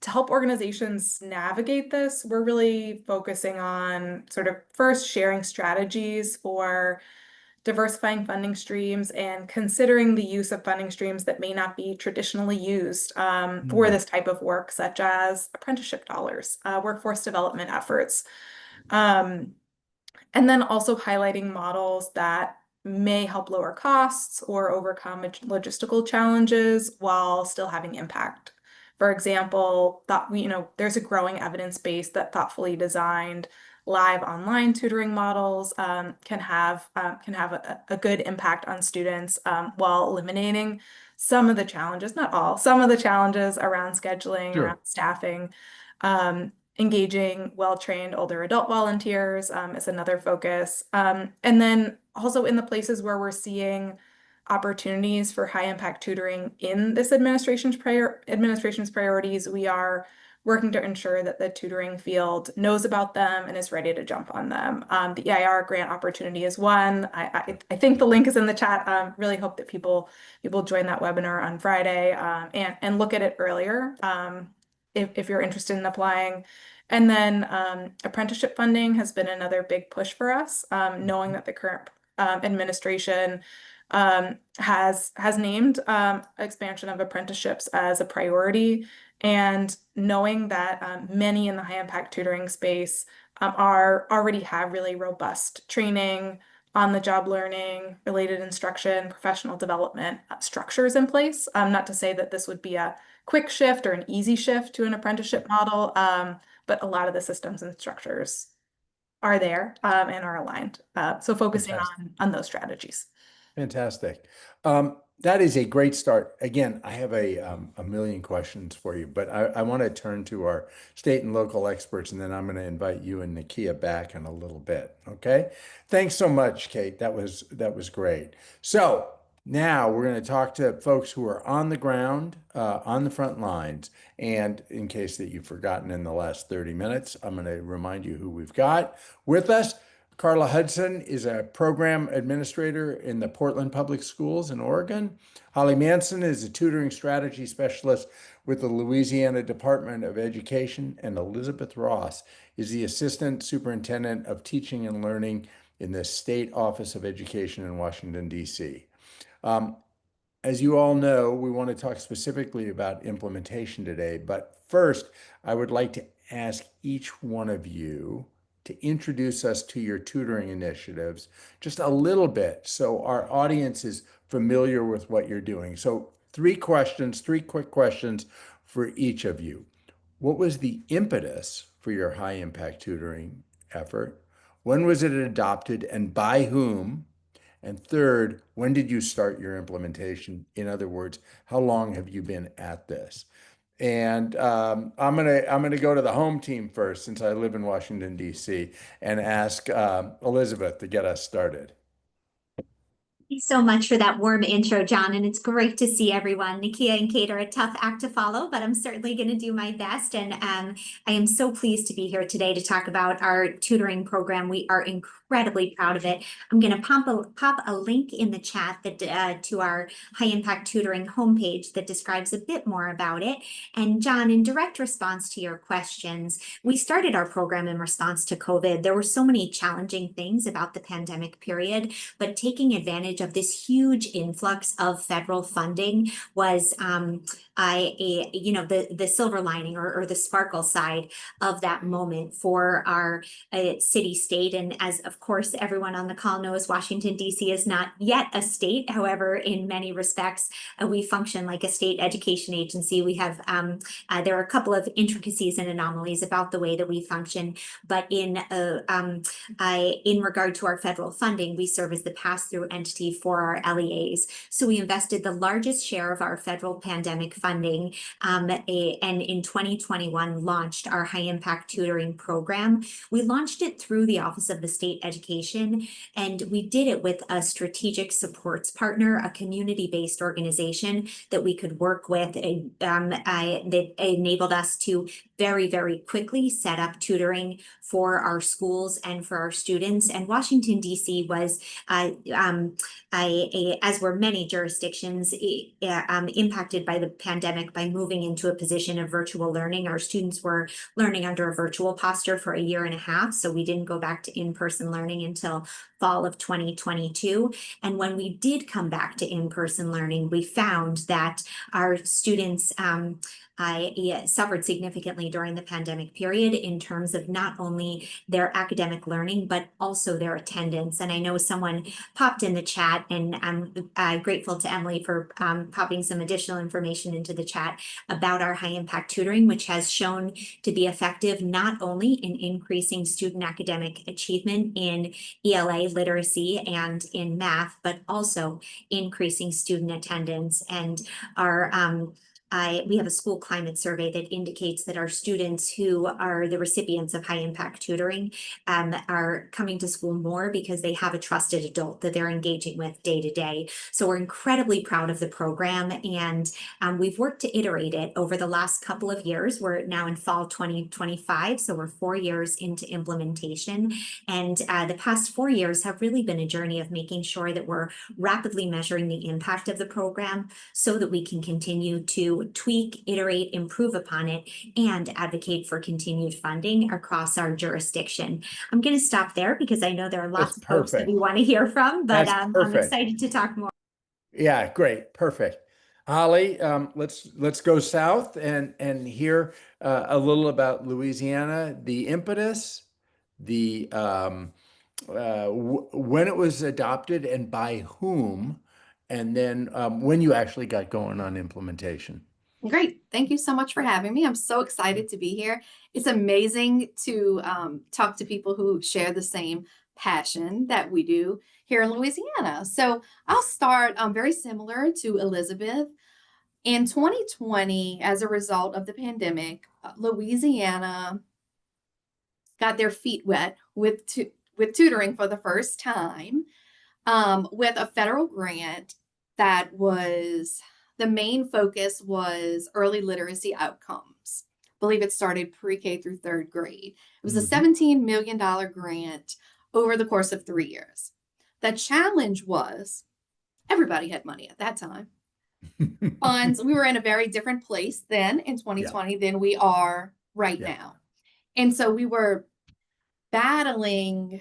to help organizations navigate this, we're really focusing on sort of first sharing strategies for diversifying funding streams and considering the use of funding streams that may not be traditionally used for this type of work, such as apprenticeship dollars, workforce development efforts. And then also highlighting models that may help lower costs or overcome logistical challenges while still having impact. For example, there's a growing evidence base that thoughtfully designed live online tutoring models can have a good impact on students while eliminating some of the challenges, not all, some of the challenges around scheduling, around Sure. staffing. Engaging well-trained older adult volunteers is another focus. And then also in the places where we're seeing opportunities for high impact tutoring in this administration's priorities, we are working to ensure that the tutoring field knows about them and is ready to jump on them. The EIR grant opportunity is one. I think the link is in the chat. Really hope that people join that webinar on Friday and look at it earlier if you're interested in applying. And then apprenticeship funding has been another big push for us, knowing that the current administration has named expansion of apprenticeships as a priority, and knowing that many in the high impact tutoring space are already have really robust training, on the job learning, related instruction, professional development structures in place. Not to say that this would be a quick shift or an easy shift to an apprenticeship model, but a lot of the systems and structures are there and are aligned. So focusing Fantastic. on those strategies. Fantastic. That is a great start. Again, I have a million questions for you, but I want to turn to our state and local experts, and then I'm going to invite you and Nakia back in a little bit. Okay. Thanks so much, Kate. That was great. So now we're going to talk to folks who are on the ground, on the front lines. And in case that you've forgotten in the last 30 minutes, I'm going to remind you who we've got with us. Carla Hudson is a program administrator in the Portland Public Schools in Oregon. Holly Manson is a tutoring strategy specialist with the Louisiana Department of Education. And Elizabeth Ross is the assistant superintendent of teaching and learning in the State Office of Education in Washington, D.C. As you all know, we want to talk specifically about implementation today. But first, I would like to ask each one of you to introduce us to your tutoring initiatives just a little bit so our audience is familiar with what you're doing. So, three quick questions for each of you. What was the impetus for your high impact tutoring effort? When was it adopted and by whom? And third, when did you start your implementation? In other words, how long have you been at this? And I'm gonna go to the home team first, since I live in Washington, D.C., and ask Elizabeth to get us started. Thanks so much for that warm intro, John, and it's great to see everyone. Nakia and Kate are a tough act to follow, but I'm certainly going to do my best. And I am so pleased to be here today to talk about our tutoring program. We are incredibly proud of it. I'm going to pop a link in the chat that to our high impact tutoring homepage that describes a bit more about it. And John, in direct response to your questions, we started our program in response to COVID. There were so many challenging things about the pandemic period, but taking advantage of this huge influx of federal funding was the silver lining or the sparkle side of that moment for our city state. And as of course everyone on the call knows, Washington D.C. is not yet a state. However, in many respects we function like a state education agency. We have there are a couple of intricacies and anomalies about the way that we function, but in regard to our federal funding, we serve as the pass-through entity for our LEAs. So we invested the largest share of our federal pandemic funding and in 2021 launched our high impact tutoring program. We launched it through the Office of the State Education, and we did it with a strategic supports partner, a community-based organization that we could work with that enabled us to very, very quickly set up tutoring for our schools and for our students. And Washington, D.C. was, as were many jurisdictions, impacted by the pandemic by moving into a position of virtual learning. Our students were learning under a virtual posture for a year and a half, so we didn't go back to in-person learning until fall of 2022. And when we did come back to in-person learning, we found that our students suffered significantly during the pandemic period in terms of not only their academic learning, but also their attendance. And I know someone popped in the chat, and I'm grateful to Emily for popping some additional information into the chat about our high impact tutoring, which has shown to be effective not only in increasing student academic achievement in ELA literacy and in math, but also increasing student attendance. And our we have a school climate survey that indicates that our students who are the recipients of high impact tutoring are coming to school more because they have a trusted adult that they're engaging with day to day. So we're incredibly proud of the program, and we've worked to iterate it over the last couple of years. We're now in fall 2025, so we're 4 years into implementation. And the past 4 years have really been a journey of making sure that we're rapidly measuring the impact of the program so that we can continue to tweak, iterate, improve upon it, and advocate for continued funding across our jurisdiction. I'm going to stop there because I know there are lots of folks that we want to hear from, but I'm excited to talk more. Yeah, great, perfect. Holly, let's go south and hear a little about Louisiana, the impetus, the when it was adopted and by whom, and then when you actually got going on implementation. Great. Thank you so much for having me. I'm so excited to be here. It's amazing to talk to people who share the same passion that we do here in Louisiana. So I'll start very similar to Elizabeth. In 2020, as a result of the pandemic, Louisiana got their feet wet with tutoring for the first time with a federal grant that was the main focus was early literacy outcomes. I believe it started pre-K through third grade. It was a $17 million grant over the course of 3 years. The challenge was everybody had money at that time. Funds, we were in a very different place then in 2020 than we are right now. And so we were battling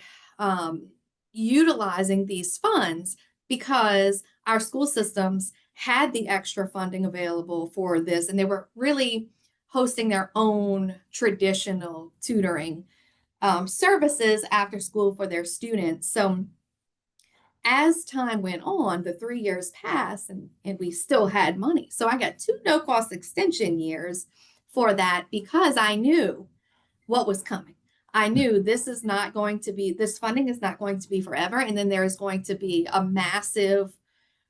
utilizing these funds because our school systems had the extra funding available for this, and they were really hosting their own traditional tutoring services after school for their students. So as time went on, the 3 years passed, and we still had money. So I got 2 no-cost extension years for that because I knew what was coming. I knew this funding is not going to be forever. And then there is going to be a massive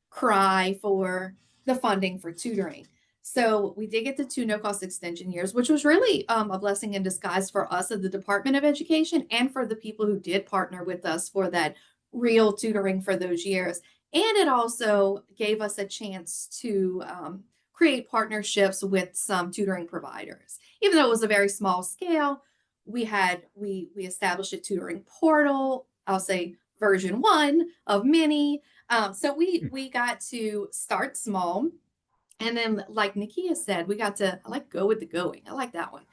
cry for the funding for tutoring. So we did get the 2 no-cost extension years, which was really a blessing in disguise for us at the Department of Education and for the people who did partner with us for that real tutoring for those years. And it also gave us a chance to create partnerships with some tutoring providers. Even though it was a very small scale, we established a tutoring portal, I'll say version 1 of many. So we got to start small. And then, like Nakia said, we got to go with the going. I like that one.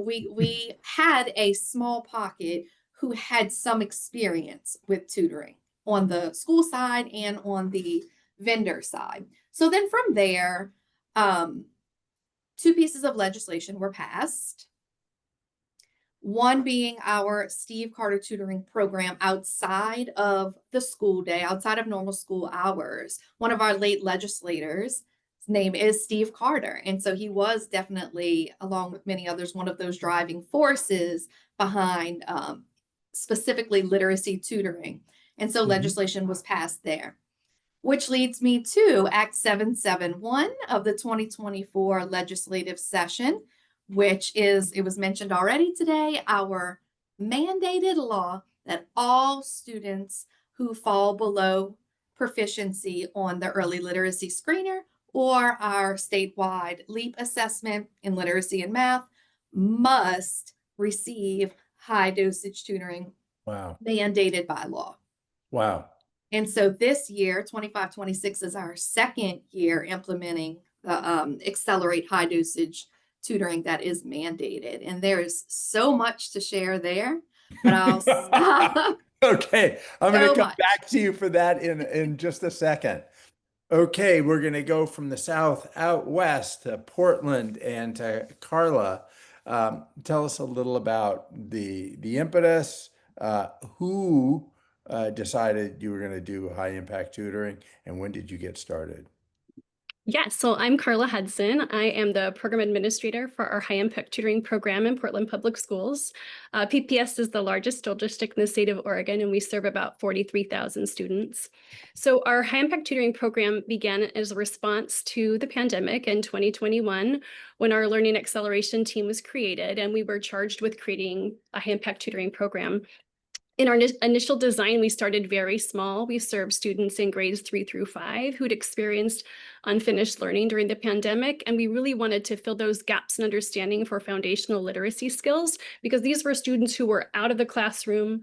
We had a small pocket who had some experience with tutoring on the school side and on the vendor side. So then from there, 2 pieces of legislation were passed. One being our Steve Carter tutoring program outside of the school day, outside of normal school hours. One of our late legislators, his name is Steve Carter. And so he was definitely, along with many others, one of those driving forces behind specifically literacy tutoring. And so legislation was passed there, which leads me to Act 771 of the 2024 legislative session, which is, it was mentioned already today, our mandated law that all students who fall below proficiency on the early literacy screener or our statewide LEAP assessment in literacy and math must receive high dosage tutoring. Wow. Mandated by law. Wow. And so this year, 25-26 is our second year implementing the Accelerate High Dosage Tutoring that is mandated. And there is so much to share there, but I'll stop. Okay, I'm going to come back to you for that in just a second. Okay, we're going to go from the South out west to Portland and to Carla. Tell us a little about the impetus, who decided you were going to do high impact tutoring, and when did you get started? Yes, so I'm Carla Hudson. I am the program administrator for our high impact tutoring program in Portland Public Schools. PPS is the largest school district in the state of Oregon, and we serve about 43,000 students. So our high impact tutoring program began as a response to the pandemic in 2021 when our learning acceleration team was created, and we were charged with creating a high impact tutoring program. In our initial design, we started very small. We served students in grades 3 through 5 who'd experienced unfinished learning during the pandemic. And we really wanted to fill those gaps in understanding for foundational literacy skills, because these were students who were out of the classroom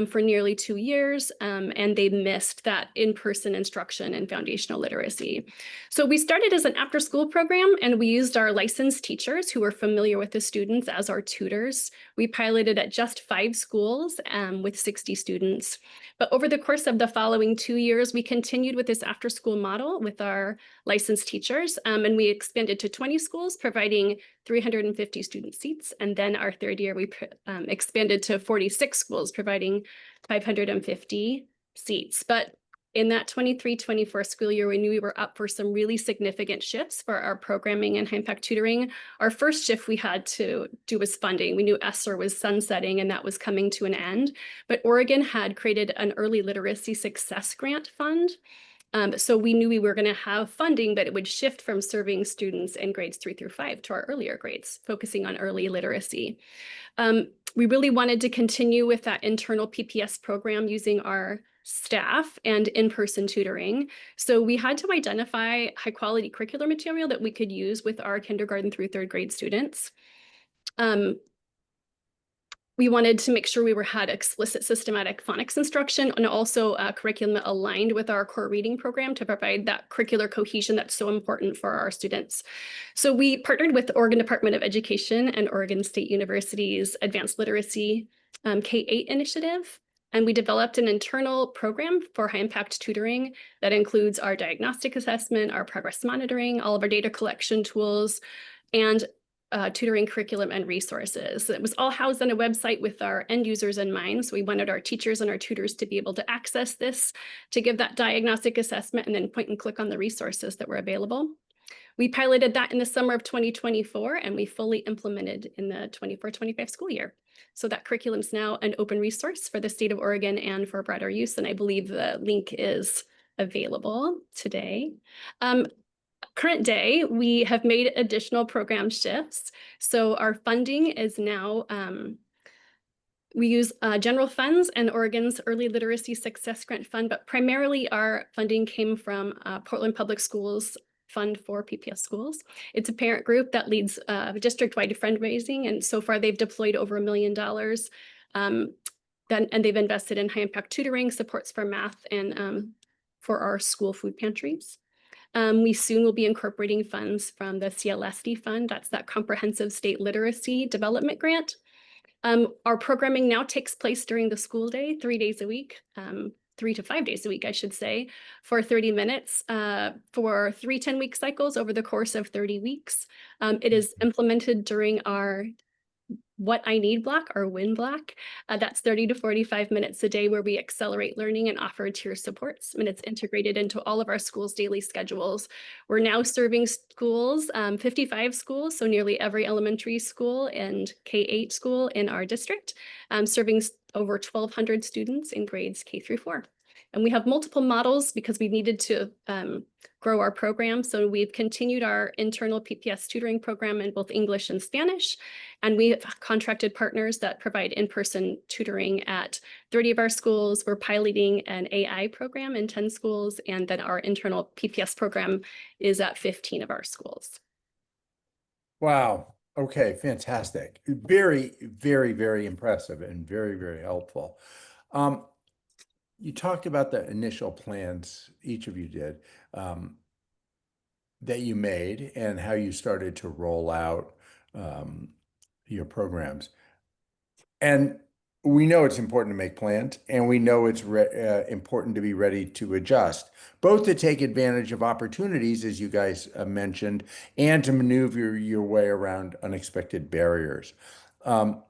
for nearly 2 years, and they missed that in-person instruction and foundational literacy. So we started as an after-school program, and we used our licensed teachers who were familiar with the students as our tutors. We piloted at just 5 schools with 60 students. But over the course of the following 2 years, we continued with this after-school model with our licensed teachers, and we expanded to 20 schools, providing 350 student seats. And then our third year, we expanded to 46 schools, providing 550 seats. But in that 23-24 school year, we knew we were up for some really significant shifts for our programming and high impact tutoring. Our first shift we had to do was funding. We knew ESSER was sunsetting and that was coming to an end, but Oregon had created an early literacy success grant fund. So we knew we were going to have funding, but it would shift from serving students in grades 3 through 5 to our earlier grades, focusing on early literacy. We really wanted to continue with that internal PPS program using our staff and in-person tutoring. So we had to identify high quality curricular material that we could use with our kindergarten through 3rd grade students. We wanted to make sure we had explicit systematic phonics instruction and also a curriculum that aligned with our core reading program to provide that curricular cohesion that's so important for our students. So we partnered with the Oregon Department of Education and Oregon State University's Advanced Literacy K-8 initiative. And we developed an internal program for high impact tutoring that includes our diagnostic assessment, our progress monitoring, all of our data collection tools, and tutoring curriculum and resources. It was all housed on a website with our end users in mind. So we wanted our teachers and our tutors to be able to access this, to give that diagnostic assessment, and then point and click on the resources that were available. We piloted that in the summer of 2024, and we fully implemented in the 24-25 school year. So that curriculum is now an open resource for the state of Oregon and for broader use. And I believe the link is available today. Current day, we have made additional program shifts. So our funding is now, we use general funds and Oregon's Early Literacy Success Grant Fund, but primarily our funding came from Portland Public Schools Fund for PPS Schools. It's a parent group that leads district-wide fundraising, and so far they've deployed over $1 million. And they've invested in high impact tutoring, supports for math, and for our school food pantries. We soon will be incorporating funds from the CLSD fund. That's that Comprehensive State Literacy Development Grant. Our programming now takes place during the school day, 3 days a week, 3 to 5 days a week, I should say, for 30 minutes for 3 10-week cycles over the course of 30 weeks. It is implemented during our What I Need block, or WIN block. That's 30 to 45 minutes a day where we accelerate learning and offer tier supports, and it's integrated into all of our schools' daily schedules. We're now serving schools, 55 schools, so nearly every elementary school and K-8 school in our district, serving over 1,200 students in grades K through 4. And we have multiple models because we needed to grow our program. So we've continued our internal PPS tutoring program in both English and Spanish. And we have contracted partners that provide in-person tutoring at 30 of our schools. We're piloting an AI program in 10 schools. And then our internal PPS program is at 15 of our schools. Wow. Okay, fantastic. Very, very, very impressive and very, very helpful. You talked about the initial plans, each of you did, that you made and how you started to roll out your programs. And we know it's important to make plans, and we know it's important to be ready to adjust, both to take advantage of opportunities, as you guys mentioned, and to maneuver your way around unexpected barriers. Um,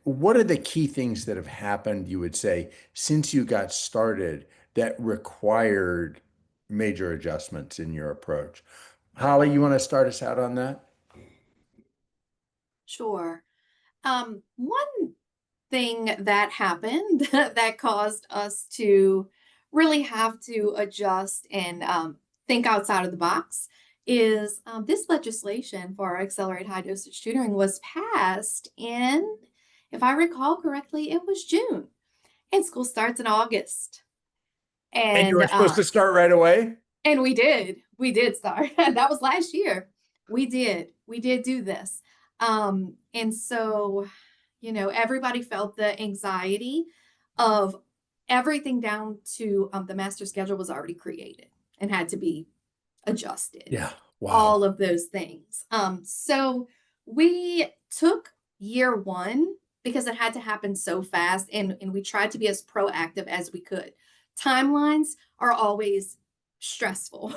what are the key things that have happened, you would say, since you got started that required major adjustments in your approach? Holly, you want to start us out on that? Sure. One thing that happened that caused us to really have to adjust and think outside of the box is this legislation for our accelerated high dosage tutoring was passed in, if I recall correctly, it was June, and school starts in August. And you And were supposed to start right away? and we did start. That was last year. We did do this. And so, you know, everybody felt the anxiety of everything down to the master schedule was already created and had to be adjusted. Yeah. Wow. All of those things. So we took year one because it had to happen so fast, and we tried to be as proactive as we could. Timelines are always stressful.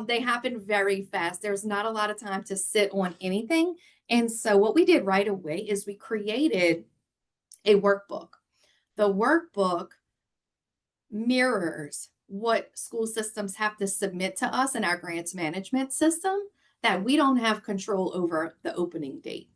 They happen very fast. There's not a lot of time to sit on anything. And so what we did right away is we created a workbook. The workbook mirrors what school systems have to submit to us in our grants management system that we don't have control over the opening date.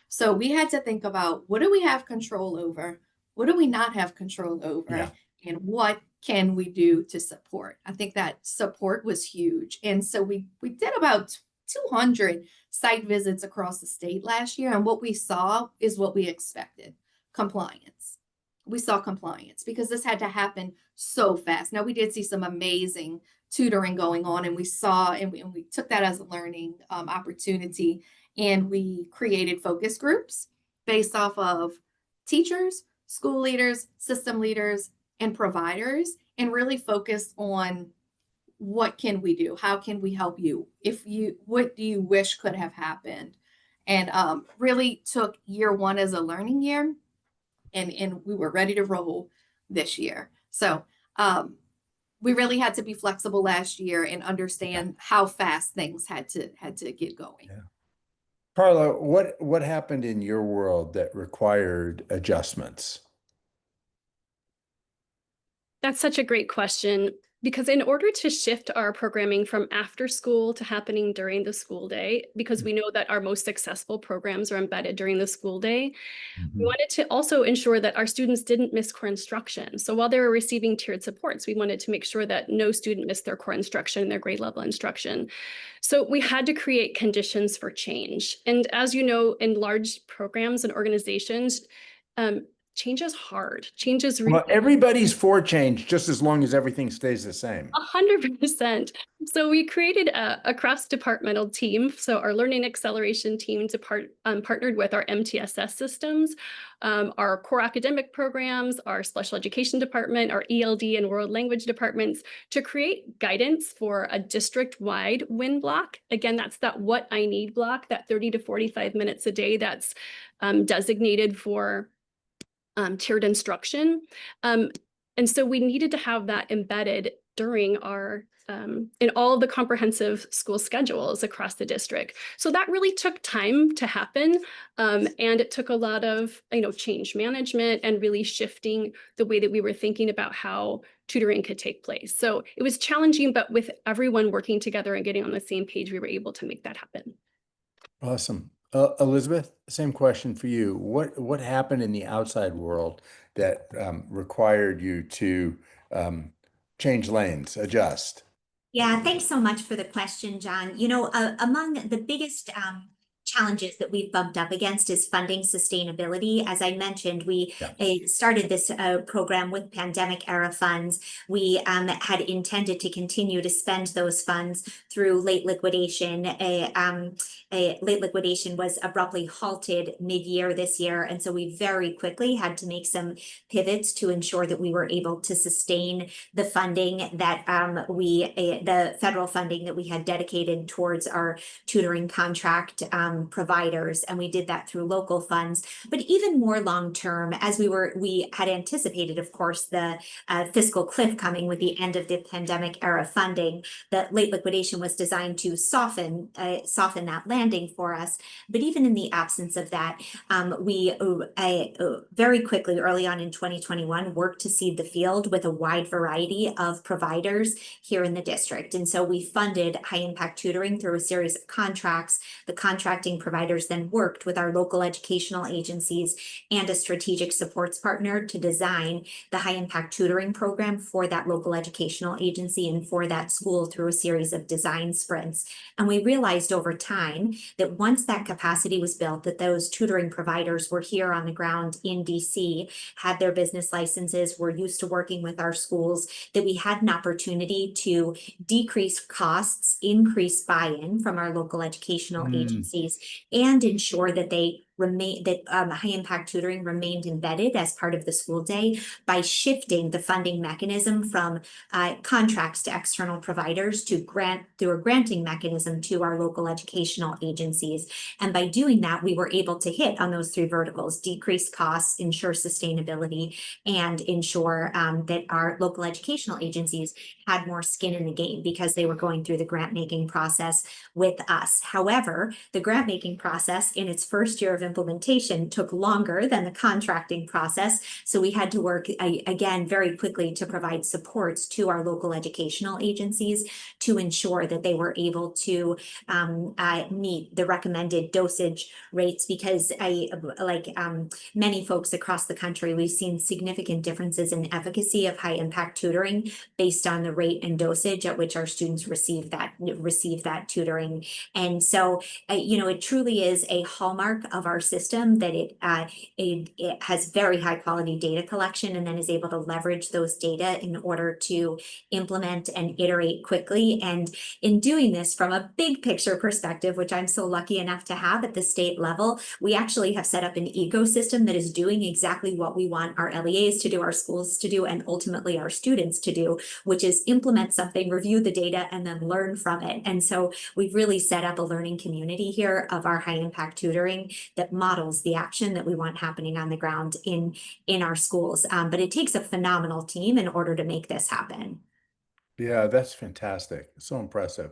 So we had to think about, what do we have control over? What do we not have control over? Yeah. And what can we do to support? I think that support was huge. And so we did about 200 site visits across the state last year. And what we saw is what we expected: compliance. We saw compliance because this had to happen so fast. Now, we did see some amazing tutoring going on, and we saw, and we took that as a learning opportunity, and we created focus groups based off of teachers, school leaders, system leaders, and providers, and really focused on, what can we do? How can we help you? What do you wish could have happened? And really took year one as a learning year, and we were ready to roll this year. So we really had to be flexible last year and understand how fast things had to get going. Yeah. Carla, what happened in your world that required adjustments? That's such a great question, because in order to shift our programming from after school to happening during the school day, because we know that our most successful programs are embedded during the school day, we wanted to also ensure that our students didn't miss core instruction. So while they were receiving tiered supports, we wanted to make sure that no student missed their core instruction and their grade level instruction. So we had to create conditions for change. And as you know, in large programs and organizations, change is hard. Change is really— Well, everybody's for change, just as long as everything stays the same. 100%. So we created a cross-departmental team. So our learning acceleration team partnered with our MTSS systems, our core academic programs, our special education department, our ELD and world language departments, to create guidance for a district-wide WIN block. Again, that's that what I need block, that 30 to 45 minutes a day that's designated for tiered instruction. And so we needed to have that embedded during our in all of the comprehensive school schedules across the district. So that really took time to happen. And it took a lot of, change management and really shifting the way that we were thinking about how tutoring could take place. So it was challenging, but with everyone working together and getting on the same page, we were able to make that happen. Awesome. Elizabeth, same question for you. What happened in the outside world that required you to change lanes, adjust? Yeah, thanks so much for the question, John. You know, among the biggest challenges that we've bumped up against is funding sustainability. As I mentioned, we started this program with pandemic era funds. We had intended to continue to spend those funds through late liquidation. A late liquidation was abruptly halted mid-year this year, and so we very quickly had to make some pivots to ensure that we were able to sustain the funding that the federal funding that we had dedicated towards our tutoring contract providers, and we did that through local funds. But even more long-term, as we had anticipated, of course, the fiscal cliff coming with the end of the pandemic era funding, that late liquidation was designed to soften that landing for us. But even in the absence of that, we very quickly, early on in 2021, worked to seed the field with a wide variety of providers here in the district. And so we funded high impact tutoring through a series of contracts. The contracting providers then worked with our local educational agencies and a strategic supports partner to design the high impact tutoring program for that local educational agency and for that school through a series of design sprints. And we realized over time that once that capacity was built, that those tutoring providers were here on the ground in DC, had their business licenses, were used to working with our schools, that we had an opportunity to decrease costs, increase buy-in from our local educational agencies, and ensure that high impact tutoring remained embedded as part of the school day by shifting the funding mechanism from contracts to external providers to through a granting mechanism to our local educational agencies. And by doing that, we were able to hit on those three verticals: decrease costs, ensure sustainability, and ensure that our local educational agencies had more skin in the game because they were going through the grant making process with us. However, the grant making process in its first year of implementation took longer than the contracting process. So we had to work again very quickly to provide supports to our local educational agencies to ensure that they were able to meet the recommended dosage rates, because many folks across the country, we've seen significant differences in efficacy of high impact tutoring based on the rate and dosage at which our students receive that tutoring. And so, it truly is a hallmark of our system that it has very high quality data collection and then is able to leverage those data in order to implement and iterate quickly. And in doing this from a big picture perspective, which I'm so lucky enough to have at the state level, we actually have set up an ecosystem that is doing exactly what we want our LEAs to do, our schools to do, and ultimately our students to do, which is implement something, review the data, and then learn from it. And so we've really set up a learning community here of our high impact tutoring that models the action that we want happening on the ground in our schools. But it takes a phenomenal team in order to make this happen. Yeah, that's fantastic. So impressive.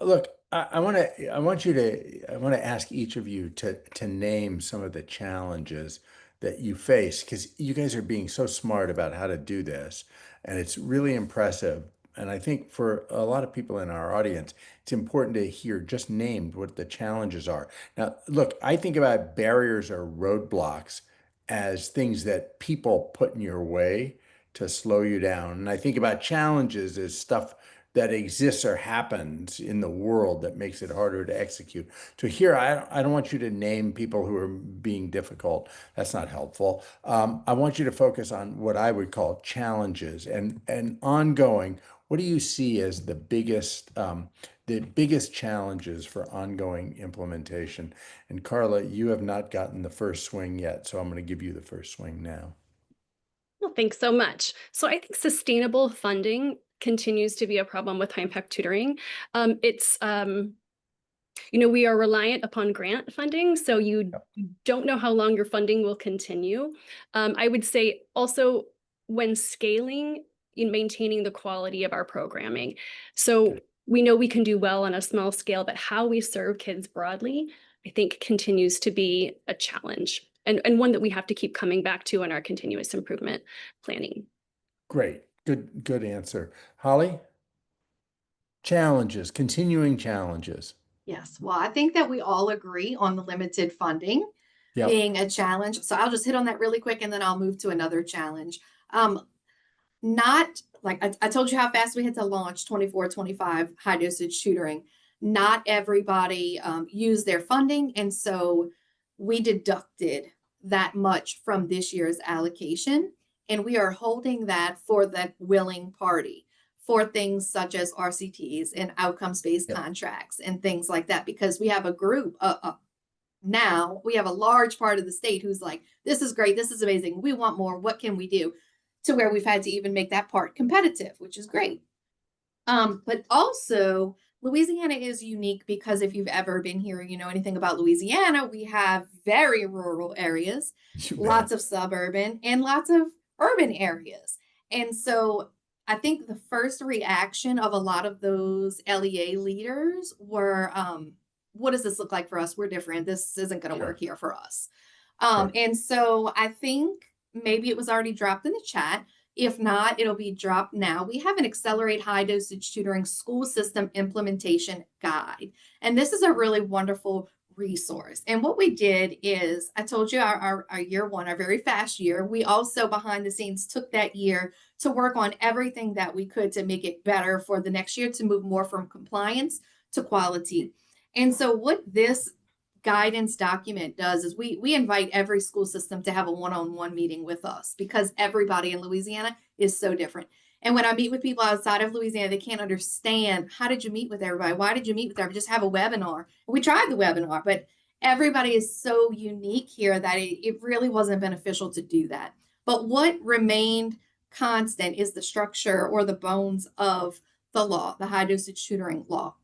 Look, I want to ask each of you to name some of the challenges that you face, because you guys are being so smart about how to do this, and it's really impressive. And I think for a lot of people in our audience, it's important to hear just named what the challenges are. Now, look, I think about barriers or roadblocks as things that people put in your way to slow you down. And I think about challenges as stuff that exists or happens in the world that makes it harder to execute. So here, I don't want you to name people who are being difficult. That's not helpful. I want you to focus on what I would call challenges and ongoing. What do you see as the biggest challenges for ongoing implementation? And Carla, you have not gotten the first swing yet, so I'm going to give you the first swing now. Well, thanks so much. So I think sustainable funding continues to be a problem with high impact tutoring. We are reliant upon grant funding, so you don't know how long your funding will continue. I would say also when scaling, in maintaining the quality of our programming. So we know we can do well on a small scale, but how we serve kids broadly, I think, continues to be a challenge. And one that we have to keep coming back to in our continuous improvement planning. Great. Good answer. Holly? Challenges, continuing challenges. Yes, well, I think that we all agree on the limited funding Yep. being a challenge. So I'll just hit on that really quick and then I'll move to another challenge. Not like I told you how fast we had to launch 24-25 high dosage tutoring. Not everybody used their funding. And so we deducted that much from this year's allocation. And we are holding that for the willing party for things such as RCTs and outcomes-based contracts and things like that, because we have a group now, we have a large part of the state who's like, this is great, this is amazing, we want more, what can we do? To where we've had to even make that part competitive, which is great. But also Louisiana is unique because if you've ever been here, you know anything about Louisiana, we have very rural areas, You bet. lots of suburban, and lots of urban areas. And so I think the first reaction of a lot of those LEA leaders were, what does this look like for us? We're different. This isn't going to Sure. work here for us. Sure. And so I think maybe it was already dropped in the chat. If not, it'll be dropped now. We have an Accelerate High Dosage Tutoring School System Implementation Guide. And this is a really wonderful resource. And what we did is, I told you our year one, our very fast year, we also behind the scenes took that year to work on everything that we could to make it better for the next year, to move more from compliance to quality. And so what this guidance document does is we invite every school system to have a one-on-one meeting with us, because everybody in Louisiana is so different. And when I meet with people outside of Louisiana, they can't understand, how did you meet with everybody? Why did you meet with everybody? Just have a webinar. We tried the webinar, but everybody is so unique here that it really wasn't beneficial to do that. But what remained constant is the structure or the bones of the law, the high dosage tutoring law.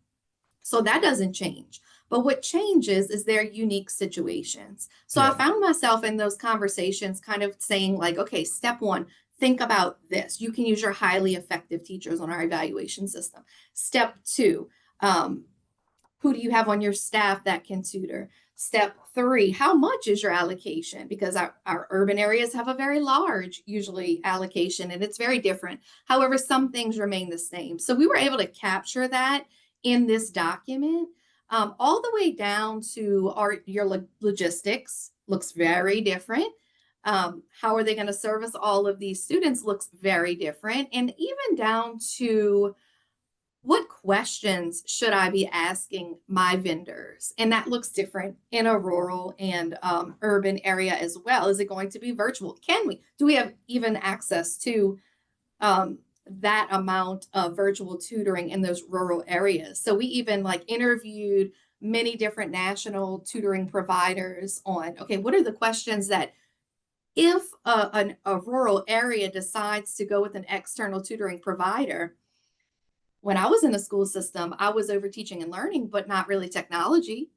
So that doesn't change. But what changes is their unique situations. So Yeah. I found myself in those conversations kind of saying, like, okay, step one, think about this. You can use your highly effective teachers on our evaluation system. Step two, who do you have on your staff that can tutor? Step three, how much is your allocation? Because our urban areas have a very large, usually, allocation, and it's very different. However, some things remain the same. So we were able to capture that in this document, all the way down to your logistics looks very different. How are they going to service all of these students looks very different. And even down to, what questions should I be asking my vendors? And that looks different in a rural and urban area as well. Is it going to be virtual? Do we have even access to that amount of virtual tutoring in those rural areas? So we even interviewed many different national tutoring providers on, okay, what are the questions that, if a rural area decides to go with an external tutoring provider? When I was in the school system, I was over teaching and learning, but not really technology.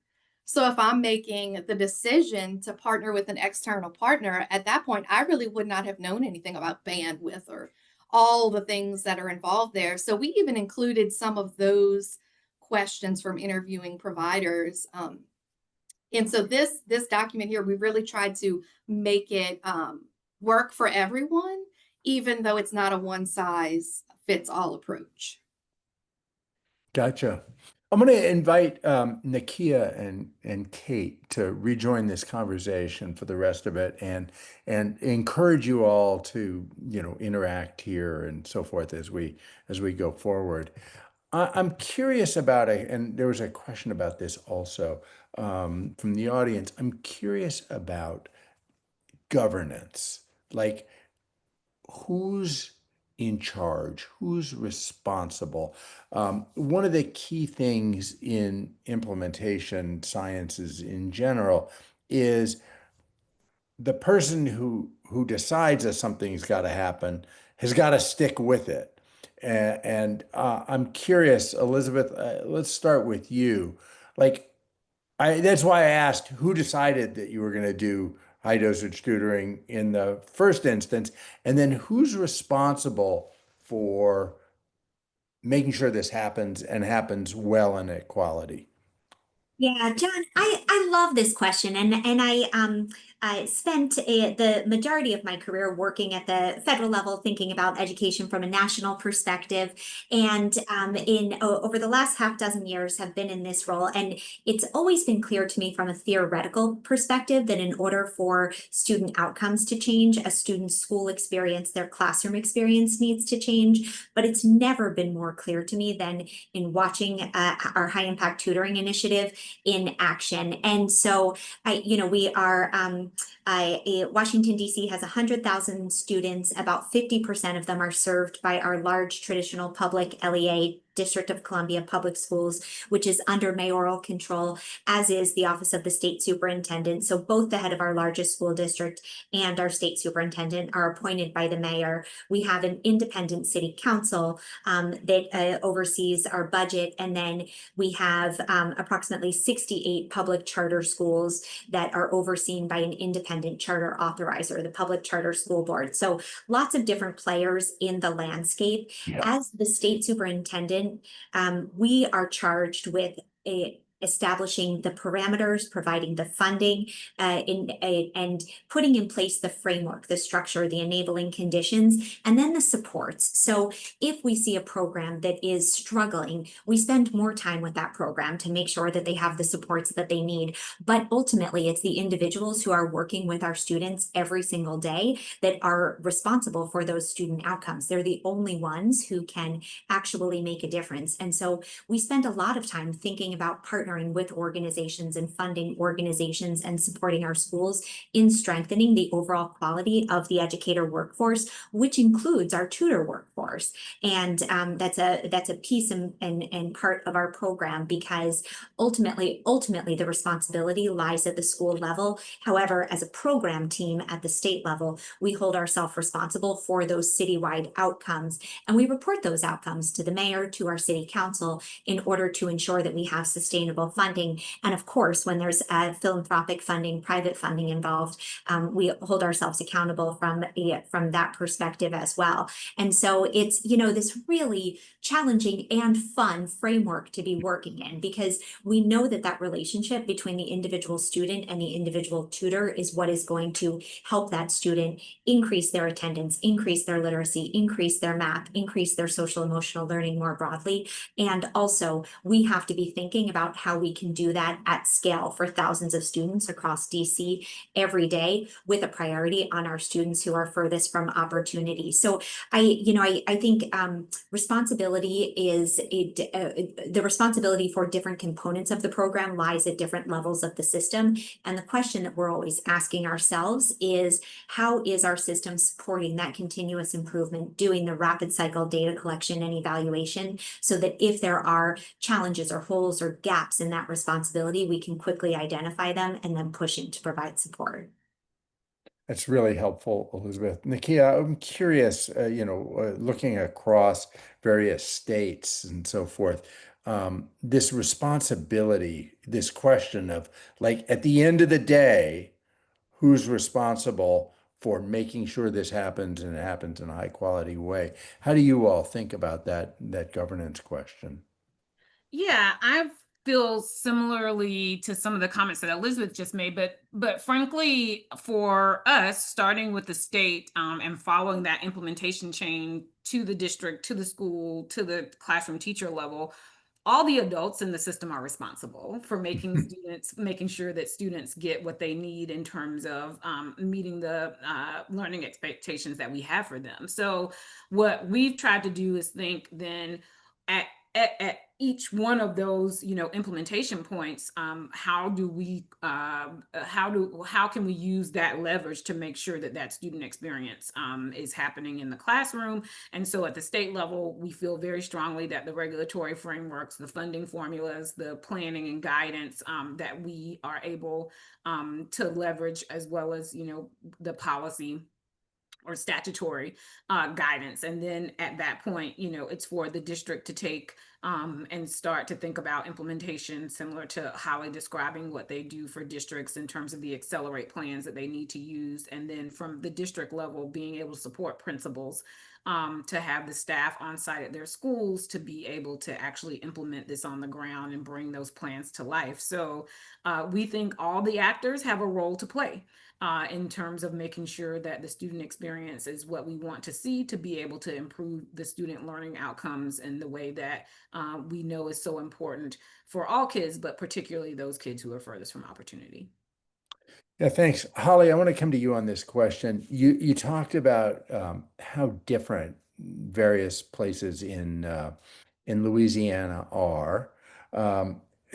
So if I'm making the decision to partner with an external partner, at that point, I really would not have known anything about bandwidth or all the things that are involved there. So we even included some of those questions from interviewing providers. And so this document here, we really tried to make it work for everyone, even though it's not a one size fits all approach. Gotcha. I'm going to invite Nakia and Kate to rejoin this conversation for the rest of it, and encourage you all to interact here and so forth as we go forward. I'm curious about it, and there was a question about this also from the audience. I'm curious about governance, like who's in charge, who's responsible. One of the key things in implementation sciences in general is the person who decides that something's got to happen has got to stick with it. And I'm curious, Elizabeth, let's start with you. Like, that's why I asked who decided that you were going to do high dosage tutoring in the first instance, and then who's responsible for making sure this happens and happens well and at quality. Yeah, John, I love this question, and I spent the majority of my career working at the federal level, thinking about education from a national perspective, and over the last half dozen years have been in this role, and it's always been clear to me from a theoretical perspective that in order for student outcomes to change, a student's school experience, their classroom experience needs to change, but it's never been more clear to me than in watching our high impact tutoring initiative in action. And so we are, Washington, D.C. has 100,000 students. About 50% of them are served by our large traditional public LEA District of Columbia Public Schools, which is under mayoral control, as is the Office of the State Superintendent. So both the head of our largest school district and our state superintendent are appointed by the mayor. We have an independent city council that oversees our budget. And then we have approximately 68 public charter schools that are overseen by an independent charter authorizer, the Public Charter School Board. So lots of different players in the landscape. Yeah. As the state superintendent, we are charged with establishing the parameters, providing the funding, and putting in place the framework, the structure, the enabling conditions, and then the supports. So if we see a program that is struggling, we spend more time with that program to make sure that they have the supports that they need. But ultimately, it's the individuals who are working with our students every single day that are responsible for those student outcomes. They're the only ones who can actually make a difference. And so we spend a lot of time thinking about partnering with organizations and funding organizations and supporting our schools in strengthening the overall quality of the educator workforce, which includes our tutor workforce. And that's a piece and part of our program, because ultimately the responsibility lies at the school level. However, as a program team at the state level, we hold ourselves responsible for those citywide outcomes, and we report those outcomes to the mayor, to our city council, in order to ensure that we have sustainable funding. And of course, when there's philanthropic funding, private funding involved, we hold ourselves accountable from that perspective as well. And so it's, this really challenging and fun framework to be working in, because we know that relationship between the individual student and the individual tutor is what is going to help that student increase their attendance, increase their literacy, increase their math, increase their social emotional learning more broadly. And also, we have to be thinking about how we can do that at scale for thousands of students across DC every day, with a priority on our students who are furthest from opportunity. So I think responsibility is the responsibility for different components of the program lies at different levels of the system. And the question that we're always asking ourselves is, how is our system supporting that continuous improvement, doing the rapid cycle data collection and evaluation, so that if there are challenges or holes or gaps in that responsibility, we can quickly identify them and then push in to provide support. That's really helpful, Elizabeth. Nakia, I'm curious, looking across various states and so forth, this responsibility, this question of, like, at the end of the day, who's responsible for making sure this happens and it happens in a high quality way? How do you all think about that governance question? Yeah, I feel similarly to some of the comments that Elizabeth just made, but frankly, for us, starting with the state and following that implementation chain to the district, to the school, to the classroom teacher level, all the adults in the system are responsible for making sure that students get what they need in terms of meeting the learning expectations that we have for them. So what we've tried to do is think then at each one of those, implementation points, how can we use that leverage to make sure that student experience is happening in the classroom? And so at the state level, we feel very strongly that the regulatory frameworks, the funding formulas, the planning and guidance that we are able to leverage, as well as, the policy or statutory guidance. And then at that point, it's for the district to take and start to think about implementation, similar to Holly describing what they do for districts in terms of the accelerate plans that they need to use. And then from the district level, being able to support principals to have the staff on site at their schools to be able to actually implement this on the ground and bring those plans to life. So we think all the actors have a role to play in terms of making sure that the student experience is what we want to see, to be able to improve the student learning outcomes in the way that we know is so important for all kids, but particularly those kids who are furthest from opportunity. Yeah, thanks. Holly, I want to come to you on this question. You talked about how different various places in Louisiana are.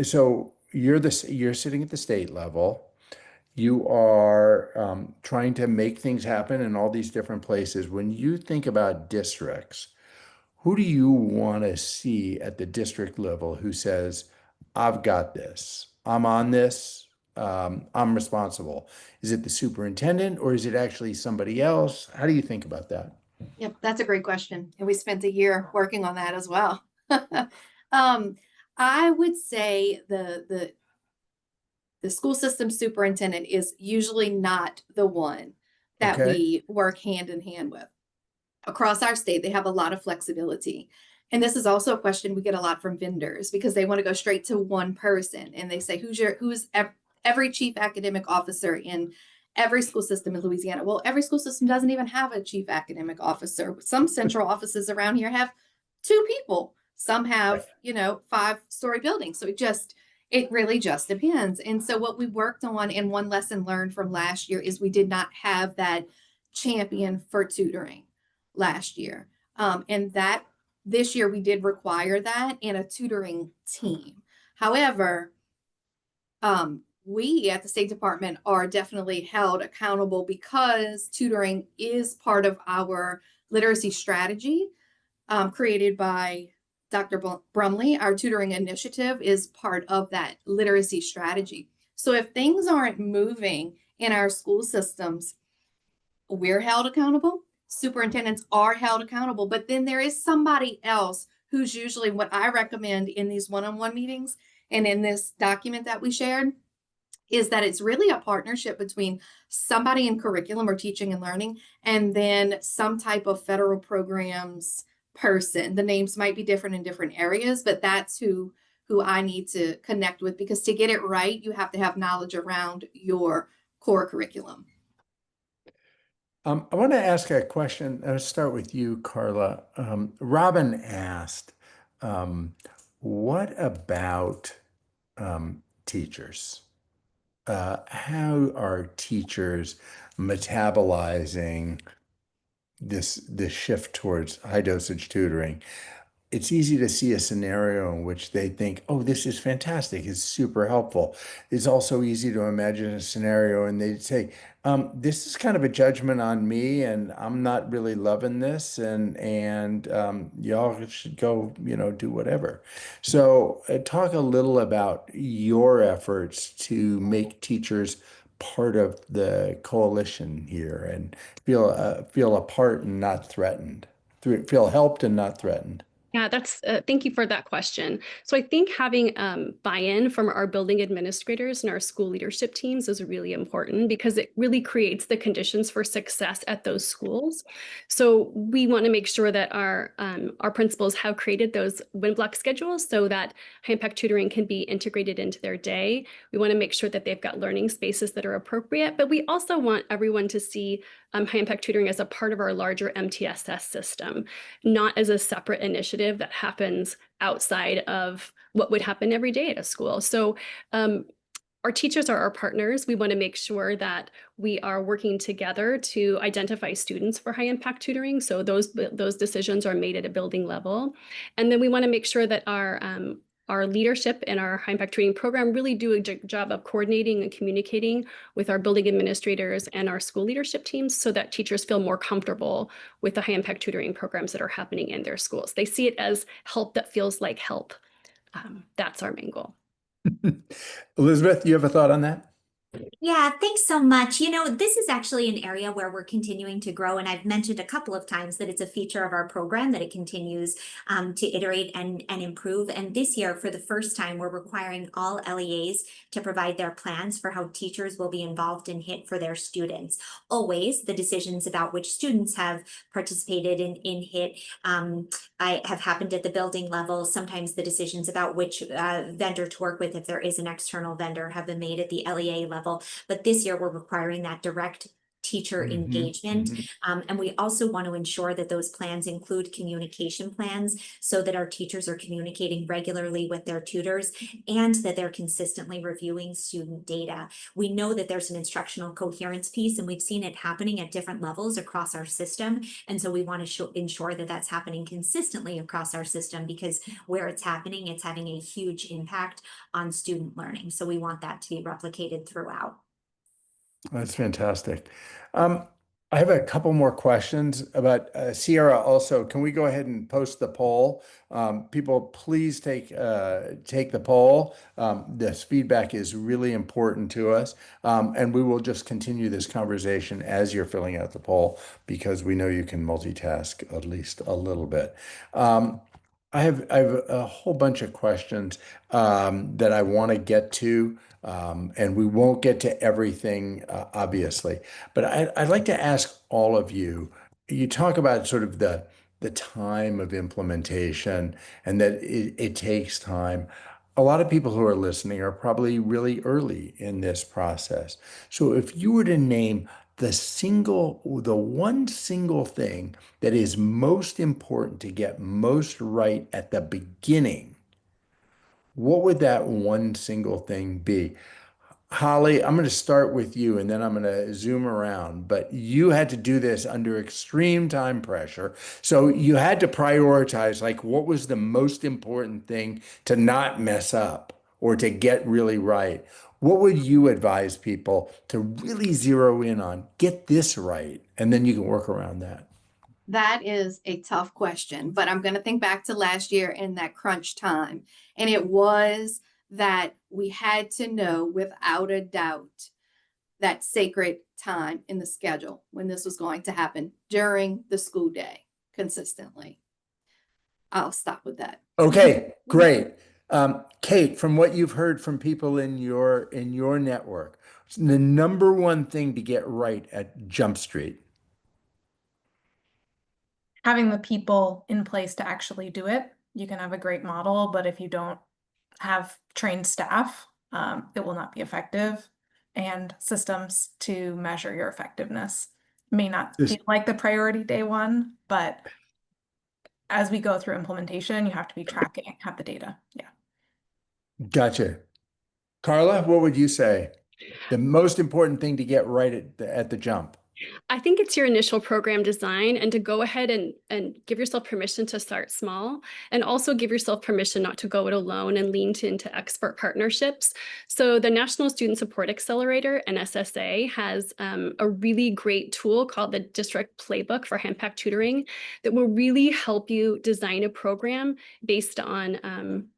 So you're sitting at the state level. You are trying to make things happen in all these different places. When you think about districts, who do you want to see at the district level who says, I've got this, I'm on this, I'm responsible? Is it the superintendent or is it actually somebody else? How do you think about that? Yep, that's a great question. And we spent a year working on that as well. I would say the school system superintendent is usually not the one that Okay. we work hand in hand with. Across our state, they have a lot of flexibility. And this is also a question we get a lot from vendors because they want to go straight to one person and they say, every chief academic officer in every school system in Louisiana? Well, every school system doesn't even have a chief academic officer. Some central offices around here have 2 people. Some have, 5-story buildings. So it really just depends. And so what we worked on, and one lesson learned from last year, is we did not have that champion for tutoring last year. And that this year we did require that in a tutoring team. However, we at the State Department are definitely held accountable because tutoring is part of our literacy strategy created by Dr. Brumley. Our tutoring initiative is part of that literacy strategy. So if things aren't moving in our school systems, we're held accountable. Superintendents are held accountable, but then there is somebody else who's usually what I recommend in these one-on-one meetings and in this document that we shared is that it's really a partnership between somebody in curriculum or teaching and learning and then some type of federal programs person. The names might be different in different areas, but that's who I need to connect with, because to get it right, you have to have knowledge around your core curriculum. I want to ask a question. I'll start with you, Carla. Robin asked, what about teachers? How are teachers metabolizing this shift towards high dosage tutoring? It's easy to see a scenario in which they think, oh, this is fantastic, it's super helpful. It's also easy to imagine a scenario and they'd say, this is kind of a judgment on me and I'm not really loving this and y'all should go, do whatever. So talk a little about your efforts to make teachers part of the coalition here and feel a part and not threatened, feel helped and not threatened. Yeah, thank you for that question. So I think having buy-in from our building administrators and our school leadership teams is really important because it really creates the conditions for success at those schools. So we want to make sure that our principals have created those win block schedules so that high impact tutoring can be integrated into their day. We want to make sure that they've got learning spaces that are appropriate, but we also want everyone to see high impact tutoring as a part of our larger MTSS system, not as a separate initiative that happens outside of what would happen every day at a school. So our teachers are our partners. We want to make sure that we are working together to identify students for high impact tutoring. So those decisions are made at a building level. And then we want to make sure that our leadership and our high impact tutoring program really do a job of coordinating and communicating with our building administrators and our school leadership teams so that teachers feel more comfortable with the high impact tutoring programs that are happening in their schools. They see it as help that feels like help. That's our main goal. Elizabeth, you have a thought on that? Yeah, thanks so much. This is actually an area where we're continuing to grow, and I've mentioned a couple of times that it's a feature of our program that it continues to iterate and improve. And this year, for the first time, we're requiring all LEAs to provide their plans for how teachers will be involved in HIT for their students. Always, the decisions about which students have participated in HIT have happened at the building level. Sometimes the decisions about which vendor to work with, if there is an external vendor, have been made at the LEA level. But this year we're requiring that direct teacher engagement. And we also want to ensure that those plans include communication plans so that our teachers are communicating regularly with their tutors and that they're consistently reviewing student data. We know that there's an instructional coherence piece and we've seen it happening at different levels across our system. And so we want to ensure that that's happening consistently across our system because where it's happening, it's having a huge impact on student learning. So we want that to be replicated throughout. That's fantastic. I have a couple more questions about Sierra. Also, can we go ahead and post the poll? People, please take the poll. This feedback is really important to us, and we will just continue this conversation as you're filling out the poll because we know you can multitask at least a little bit. I have a whole bunch of questions that I want to get to, and we won't get to everything, obviously. But I'd like to ask all of you. You talk about sort of the time of implementation and that it takes time. A lot of people who are listening are probably really early in this process. So if you were to name the one single thing that is most important to get most right at the beginning, what would that one single thing be? Holly, I'm going to start with you and then I'm going to zoom around. But you had to do this under extreme time pressure. So you had to prioritize like what was the most important thing to not mess up or to get really right. What would you advise people to really zero in on? Get this right, and then you can work around that. That is a tough question, but I'm going to think back to last year in that crunch time. And it was that we had to know without a doubt that sacred time in the schedule when this was going to happen during the school day consistently. I'll stop with that. Okay, great. Kate, from what you've heard from people in your network, the number one thing to get right at Jump Street. Having the people in place to actually do it. You can have a great model, but if you don't have trained staff, it will not be effective. And systems to measure your effectiveness may not This feel like the priority day one, but as we go through implementation, you have to be tracking, have the data. Yeah. Gotcha. Carla, what would you say? The most important thing to get right at the jump. I think it's your initial program design and to go ahead and give yourself permission to start small and also give yourself permission not to go it alone and lean into expert partnerships. So the National Student Support Accelerator, NSSA, has a really great tool called the District Playbook for High Impact Tutoring that will really help you design a program based on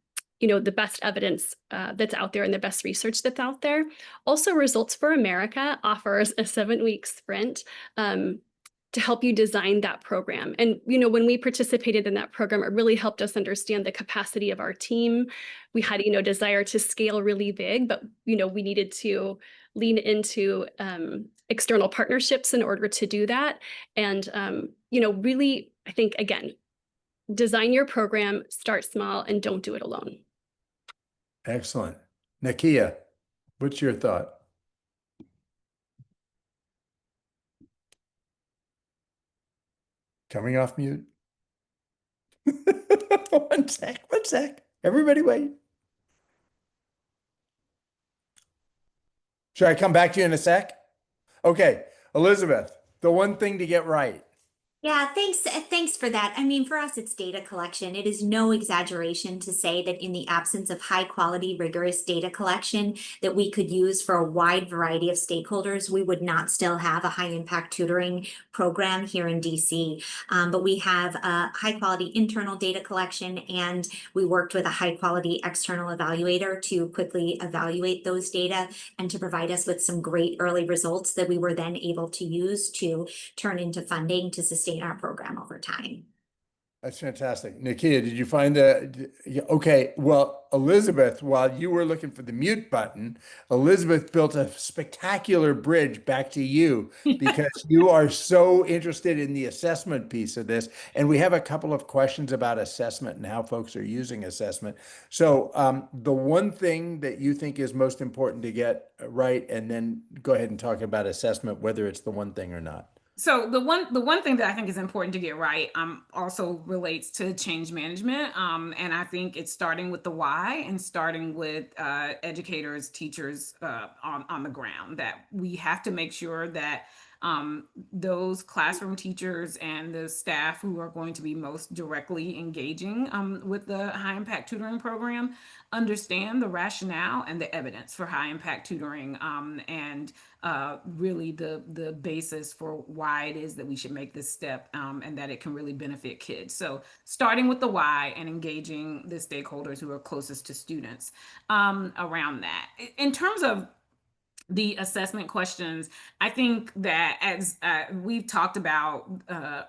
the best evidence that's out there and the best research that's out there. Also, Results for America offers a 7-week sprint to help you design that program. And, when we participated in that program, it really helped us understand the capacity of our team. We had, desire to scale really big, but, we needed to lean into external partnerships in order to do that. And, really, I think, again, design your program, start small, and don't do it alone. Excellent. Nakia, what's your thought? Coming off mute. One sec. Everybody wait. Should I come back to you in a sec? Okay, Elizabeth, the one thing to get right. Yeah, thanks for that. I mean, for us, it's data collection. It is no exaggeration to say that in the absence of high quality, rigorous data collection that we could use for a wide variety of stakeholders, we would not still have a high impact tutoring program here in DC. But we have a high quality internal data collection, and we worked with a high quality external evaluator to quickly evaluate those data and to provide us with some great early results that we were then able to use to turn into funding to sustain our program over time. That's fantastic. Nakia, did you find okay, well, Elizabeth, while you were looking for the mute button, Elizabeth built a spectacular bridge back to you because you are so interested in the assessment piece of this. And we have a couple of questions about assessment and how folks are using assessment. So the one thing that you think is most important to get right, and then go ahead and talk about assessment, whether it's the one thing or not. So the one thing that I think is important to get right also relates to change management. And I think it's starting with the why and starting with educators, teachers on the ground, that we have to make sure that those classroom teachers and the staff who are going to be most directly engaging with the high impact tutoring program understand the rationale and the evidence for high impact tutoring, and really the basis for why it is that we should make this step, and that it can really benefit kids. So starting with the why and engaging the stakeholders who are closest to students around that. In terms of the assessment questions, I think that as we've talked about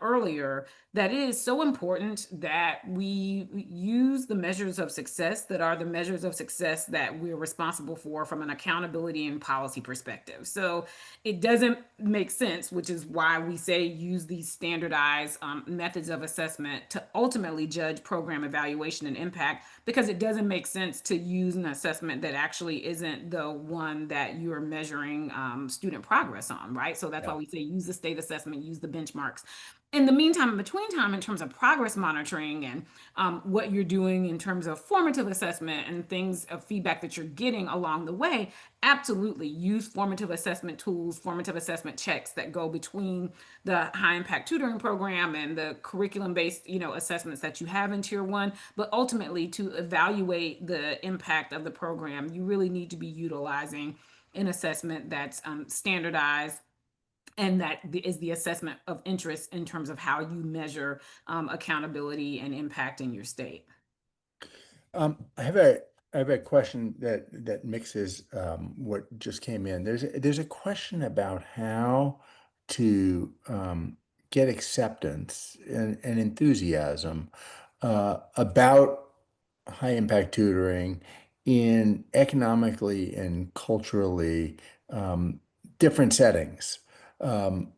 earlier, that it is so important that we use the measures of success that are the measures of success that we're responsible for from an accountability and policy perspective. So it doesn't make sense, which is why we say use these standardized methods of assessment to ultimately judge program evaluation and impact, because it doesn't make sense to use an assessment that actually isn't the one that you're measuring student progress on, right? So that's why we say use the state assessment, use the benchmarks. In the meantime, in between time, in terms of progress monitoring and what you're doing in terms of formative assessment and things of feedback that you're getting along the way, absolutely use formative assessment tools, formative assessment checks that go between the high impact tutoring program and the curriculum based, assessments that you have in tier one. But ultimately, to evaluate the impact of the program, you really need to be utilizing an assessment that's standardized, and that is the assessment of interest in terms of how you measure accountability and impact in your state. I have a question that mixes what just came in. There's a question about how to get acceptance and enthusiasm about high impact tutoring in economically and culturally different settings. Um,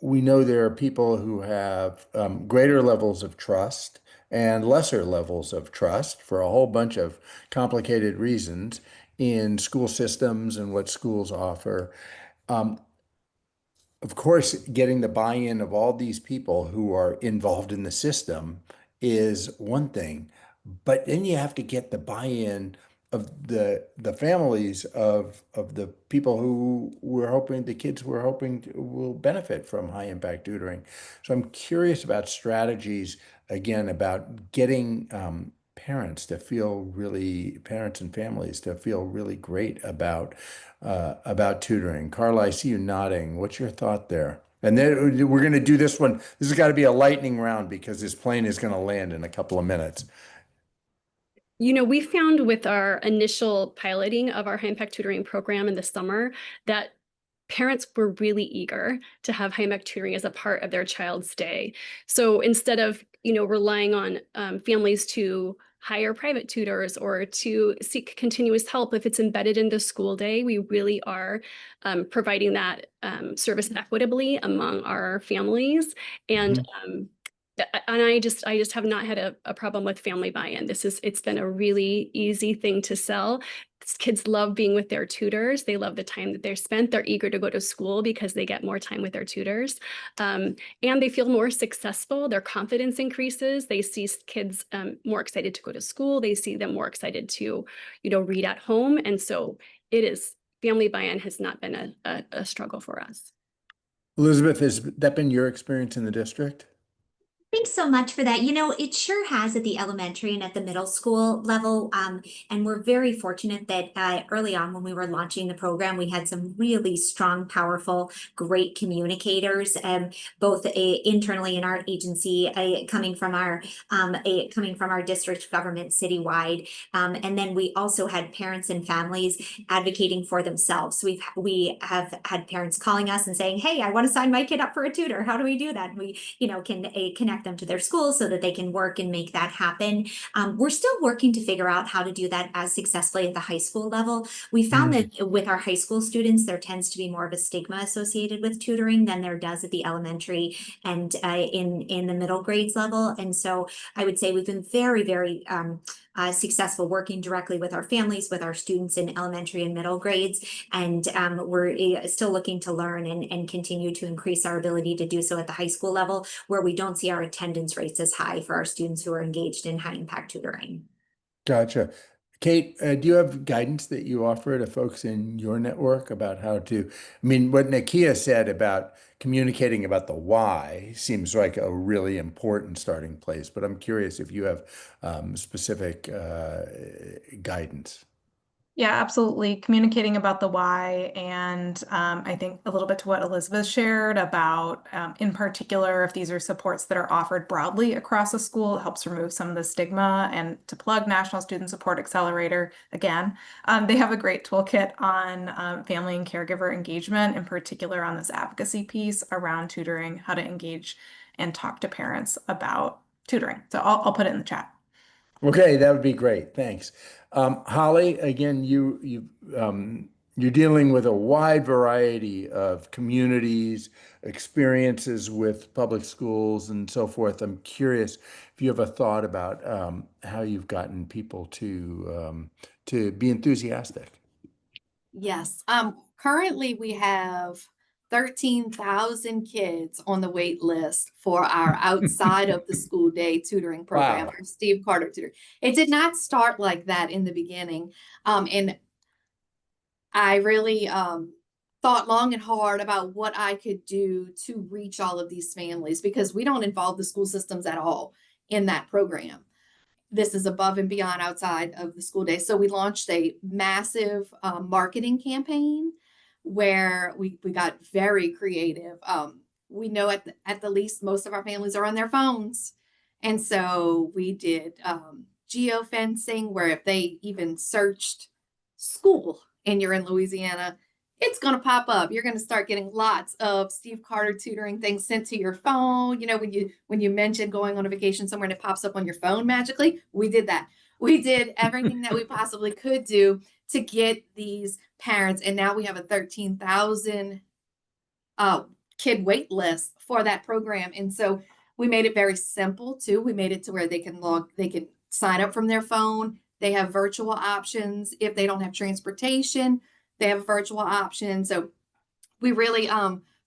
we know there are people who have greater levels of trust and lesser levels of trust for a whole bunch of complicated reasons in school systems and what schools offer. Um, of course, getting the buy-in of all these people who are involved in the system is one thing, but then you have to get the buy-in of the families of the people who we're hoping the kids we're hoping will benefit from high impact tutoring. So I'm curious about strategies again about getting parents and families to feel really great about tutoring. Carla, I see you nodding. What's your thought there? And then we're going to do this one. This has got to be a lightning round because this plane is going to land in a couple of minutes. We found with our initial piloting of our high impact tutoring program in the summer that parents were really eager to have high impact tutoring as a part of their child's day. So instead of, relying on families to hire private tutors or to seek continuous help, if it's embedded in the school day, we really are providing that service equitably among our families. And I just have not had a problem with family buy-in. It's been a really easy thing to sell. Kids love being with their tutors. They love the time that they're spent. They're eager to go to school because they get more time with their tutors. And they feel more successful. Their confidence increases. They see kids more excited to go to school. They see them more excited to, read at home. And so family buy-in has not been a struggle for us. Elizabeth, has that been your experience in the district? Thanks so much for that. It sure has at the elementary and at the middle school level. And we're very fortunate that early on when we were launching the program, we had some really strong, powerful, great communicators, both internally in our agency, coming from our district government citywide. And then we also had parents and families advocating for themselves. So we have had parents calling us and saying, "Hey, I want to sign my kid up for a tutor. How do we do that?" And we, can connect them to their schools so that they can work and make that happen. We're still working to figure out how to do that as successfully at the high school level. We found that with our high school students, there tends to be more of a stigma associated with tutoring than there does at the elementary and in the middle grades level. And so I would say we've been very, very successful working directly with our families, with our students in elementary and middle grades. And we're still looking to learn and continue to increase our ability to do so at the high school level, where we don't see our attendance rates as high for our students who are engaged in high impact tutoring. Gotcha. Kate, do you have guidance that you offer to folks in your network about how to, I mean, what Nakia said about communicating about the why seems like a really important starting place, but I'm curious if you have specific guidance. Yeah, absolutely. Communicating about the why, and I think a little bit to what Elizabeth shared about, in particular, if these are supports that are offered broadly across a school, it helps remove some of the stigma. And to plug National Student Support Accelerator again, they have a great toolkit on family and caregiver engagement, in particular on this advocacy piece around tutoring, how to engage and talk to parents about tutoring. So I'll put it in the chat. Okay, that would be great. Thanks. Holly, again, you're dealing with a wide variety of communities, experiences with public schools, and so forth. I'm curious if you have a thought about how you've gotten people to be enthusiastic. Yes. Currently we have 13,000 kids on the wait list for our outside of the school day tutoring program, Wow. our Steve Carter tutor. It did not start like that in the beginning. And I really thought long and hard about what I could do to reach all of these families because we don't involve the school systems at all in that program. This is above and beyond outside of the school day. So we launched a massive marketing campaign where we got very creative. We know at the least most of our families are on their phones. And so we did geofencing where if they even searched school and you're in Louisiana, it's going to pop up. You're going to start getting lots of Steve Carter tutoring things sent to your phone. You know, when you mentioned going on a vacation somewhere and it pops up on your phone magically, we did that. We did everything that we possibly could do to get these parents, and now we have a 13,000 kid wait list for that program. And so we made it very simple too. We made it to where they can sign up from their phone. They have virtual options if they don't have transportation. They have virtual options. So we really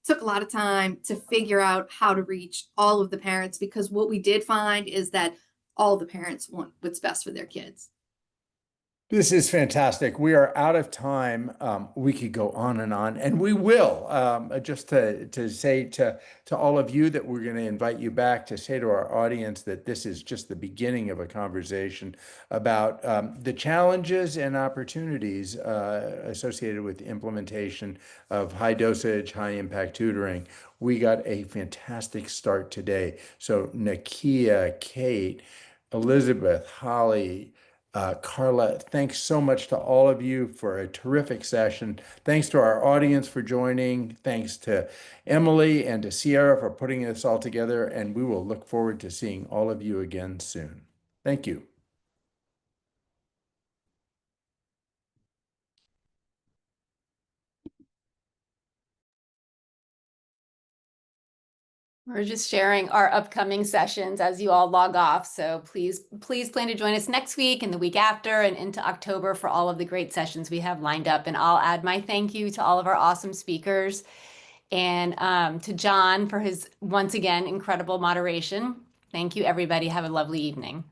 took a lot of time to figure out how to reach all of the parents because what we did find is that all the parents want what's best for their kids. This is fantastic. We are out of time. We could go on, and we will. Just to say to all of you that we're going to invite you back to say to our audience that this is just the beginning of a conversation about the challenges and opportunities associated with the implementation of high dosage, high impact tutoring. We got a fantastic start today. So Nakia, Kate, Elizabeth, Holly, Carla, thanks so much to all of you for a terrific session. Thanks to our audience for joining. Thanks to Emily and to Sierra for putting this all together. And we will look forward to seeing all of you again soon. Thank you. We're just sharing our upcoming sessions as you all log off. So please plan to join us next week and the week after and into October for all of the great sessions we have lined up. And I'll add my thank you to all of our awesome speakers and to John for his, once again, incredible moderation. Thank you, everybody. Have a lovely evening.